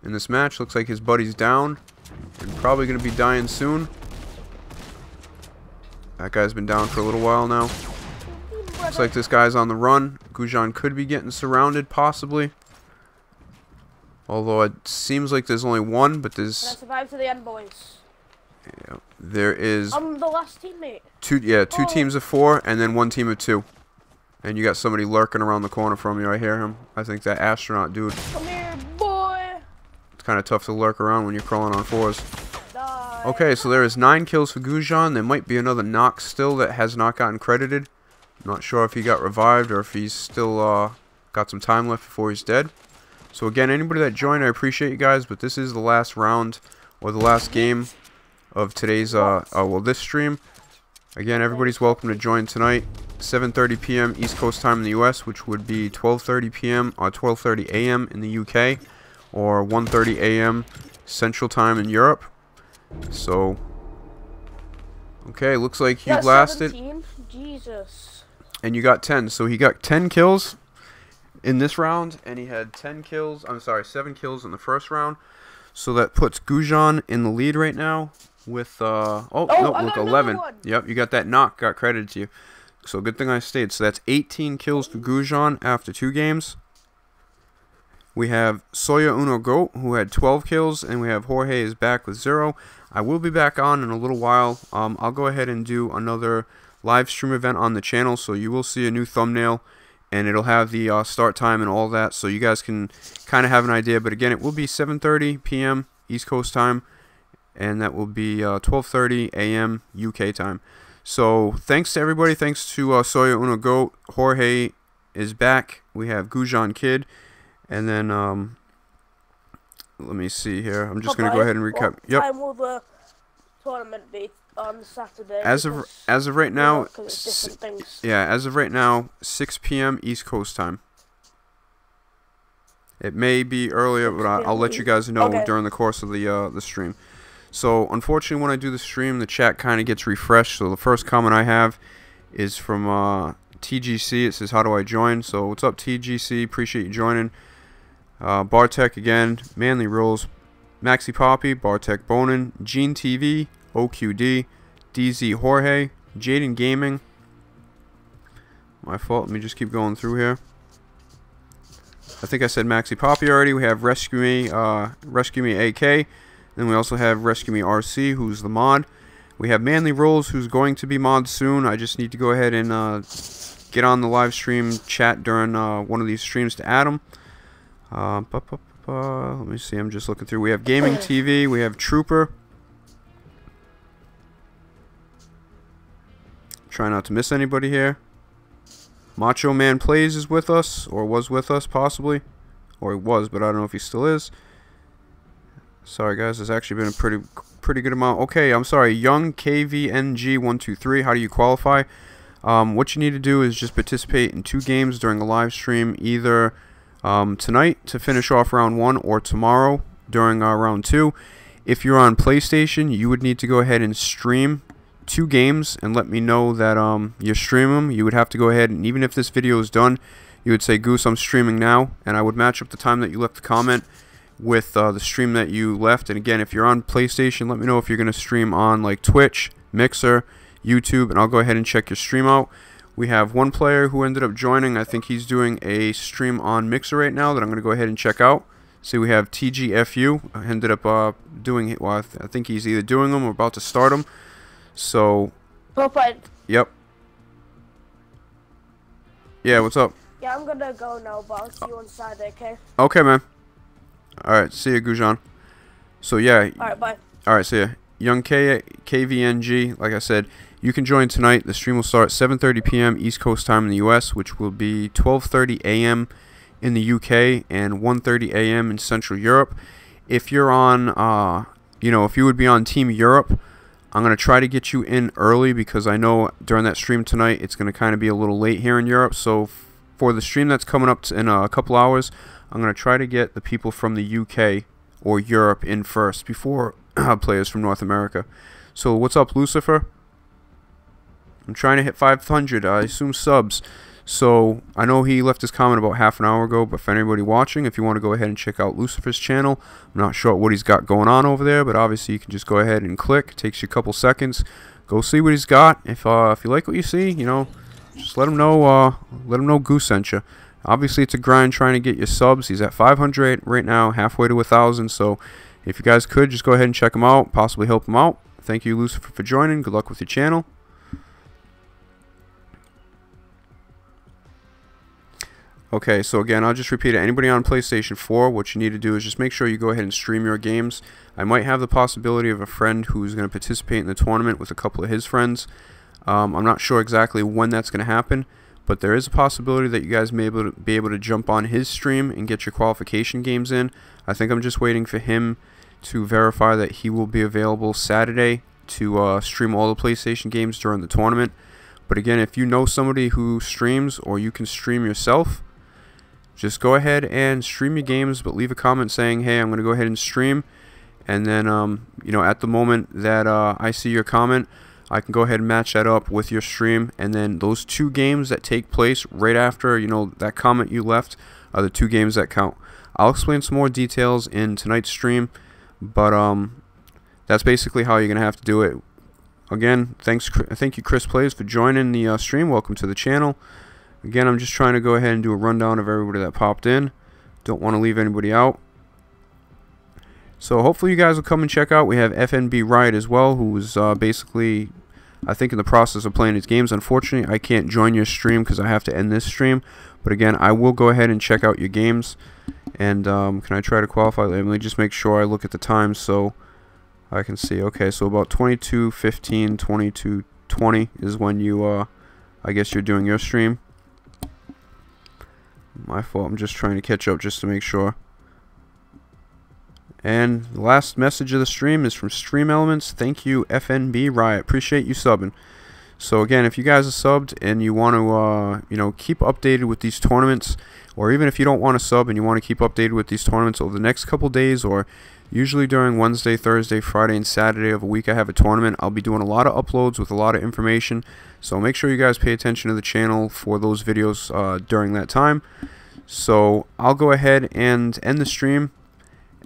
in this match, looks like his buddy's down. And probably going to be dying soon. That guy's been down for a little while now. Looks like this guy's on the run. Gujan could be getting surrounded, possibly. Although it seems like there's only one, but there's... Can I survive to the end, boys? Yeah, there is... I'm the last teammate. Two teams of 4, and then 1 team of 2. And you got somebody lurking around the corner from you. I hear him. I think that astronaut dude. Come here, boy. It's kind of tough to lurk around when you're crawling on 4s. Die. Okay, so there is 9 kills for Gujan. There might be another knock still that has not gotten credited. Not sure if he got revived or if he's still got some time left before he's dead. So again, anybody that joined, I appreciate you guys. But this is the last round or the last game of today's this stream. Again, everybody's welcome to join tonight, 7:30 p.m. East Coast time in the US, which would be 12:30 p.m. or 12:30 a.m. in the UK, or 1:30 a.m. Central time in Europe. So, okay, looks like you blasted. 17? Jesus. And you got 10. So he got 10 kills in this round, and he had 10 kills. I'm sorry, 7 kills in the first round. So that puts Gujan in the lead right now with no, look, 11. Yep, you got that knock, got credited to you. So good thing I stayed. So that's 18 kills for Gujan after 2 games. We have Soya Uno Goat, who had 12 kills, and we have Jorge is back with 0. I will be back on in a little while. I'll go ahead and do another live stream event on the channel, so you will see a new thumbnail, and it'll have the start time and all that, so you guys can kind of have an idea. But again, it will be 7:30 p.m. East Coast time, and that will be 12:30 a.m. UK time. So thanks to everybody. Thanks to Soya Uno Goat. Jorge is back. We have Gujan Kid, and then let me see here. I'm just gonna go ahead and recap. What time will the tournament be on Saturday? As of right now, it's different things. yeah, as of right now, 6 p.m. East Coast time. It may be earlier, but I'll let you guys know during the course of the stream. So unfortunately, when I do the stream, the chat kind of gets refreshed. So the first comment I have is from TGC. It says, "How do I join?" So what's up, TGC? Appreciate you joining. Bartek again, Manly Rolls, Maxi Poppy, Bartek Bonin, Gene TV, OQD, DZ Jorge, Jaden Gaming. My fault. Let me just keep going through here. I think I said Maxi Poppy already. We have Rescue Me AK. Then we also have Rescue Me RC, who's the mod. We have Manly Rolls, who's going to be mod soon. I just need to go ahead and get on the live stream chat during one of these streams to add him. Let me see. I'm just looking through. We have Gaming TV. We have Trooper. Try not to miss anybody here. Macho Man Plays is with us, or was with us possibly, or he was, but I don't know if he still is. Sorry guys, there's actually been a pretty good amount. Okay, I'm sorry. Young KVNG123. How do you qualify? What you need to do is just participate in 2 games during a live stream, either tonight to finish off round 1 or tomorrow during round 2. If you're on PlayStation, you would need to go ahead and stream 2 games and let me know that you stream them. You would have to go ahead, and even if this video is done, you would say, "Goose, I'm streaming now," and I would match up the time that you left the comment with the stream that you left. And again, if you're on PlayStation, let me know if you're going to stream on like Twitch, Mixer, YouTube, and I'll go ahead and check your stream out. We have one player who ended up joining. I think he's doing a stream on Mixer right now that I'm going to go ahead and check out. See, we have TGFU ended up doing it. Well, I think he's either doing them or about to start them. So, Perfect. yep. Yeah, what's up? Yeah, I'm gonna go now, but I'll see you on Saturday, okay? Okay, man. Alright, see you, Gujan. So, yeah. Alright, bye. Alright, see ya. Young KVNG, like I said, you can join tonight. The stream will start 7:30 p.m. East Coast time in the U.S., which will be 12:30 a.m. in the UK and 1:30 a.m. in Central Europe. If you're on, if you would be on Team Europe, I'm going to try to get you in early because I know during that stream tonight it's going to kind of be a little late here in Europe. So for the stream that's coming up in a couple hours, I'm going to try to get the people from the UK or Europe in first before players from North America. So what's up, Lucifer? I'm trying to hit 500, I assume subs. So I know he left his comment about half an hour ago, but for anybody watching, if you want to go ahead and check out Lucifer's channel, I'm not sure what he's got going on over there, but obviously you can just go ahead and click. It takes you a couple seconds. Go see what he's got. If you like what you see, just let him know. Let him know Goose sent you. Obviously, it's a grind trying to get your subs. He's at 500 right now, halfway to 1,000. So if you guys could, just go ahead and check him out, possibly help him out. Thank you, Lucifer, for joining. Good luck with your channel. Okay, so again, I'll just repeat it. Anybody on PlayStation 4, what you need to do is just make sure you go ahead and stream your games. I might have the possibility of a friend who's going to participate in the tournament with a couple of his friends. I'm not sure exactly when that's going to happen, but there is a possibility that you guys may be able to jump on his stream and get your qualification games in. I think I'm just waiting for him to verify that he will be available Saturday to stream all the PlayStation games during the tournament. But again, if you know somebody who streams or you can stream yourself, just go ahead and stream your games, but leave a comment saying, hey, I'm going to go ahead and stream. And then, at the moment that I see your comment, I can go ahead and match that up with your stream. And then those 2 games that take place right after, that comment you left are the 2 games that count. I'll explain some more details in tonight's stream, but that's basically how you're going to have to do it. Again, thank you, Chris Plays, for joining the stream. Welcome to the channel. Again, I'm just trying to go ahead and do a rundown of everybody that popped in. Don't want to leave anybody out. So hopefully you guys will come and check out. We have FNB Riot as well, who is basically, I think, in the process of playing his games. Unfortunately, I can't join your stream because I have to end this stream. But again, I will go ahead and check out your games. And can I try to qualify? Let me just make sure I look at the time so I can see. Okay, so about 22:15, 22:20 is when you, I guess you're doing your stream. My fault. I'm just trying to catch up just to make sure. And the last message of the stream is from Stream Elements. Thank you, FNB Riot. Appreciate you subbing. So again, if you guys are subbed and you want to, keep updated with these tournaments, or even if you don't want to sub and you want to keep updated with these tournaments over the next couple days, or usually during Wednesday, Thursday, Friday, and Saturday of a week I have a tournament, I'll be doing a lot of uploads with a lot of information. So make sure you guys pay attention to the channel for those videos during that time. So I'll go ahead and end the stream,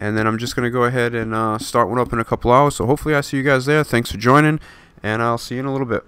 and then I'm just going to go ahead and start one up in a couple hours. So hopefully I see you guys there. Thanks for joining, and I'll see you in a little bit.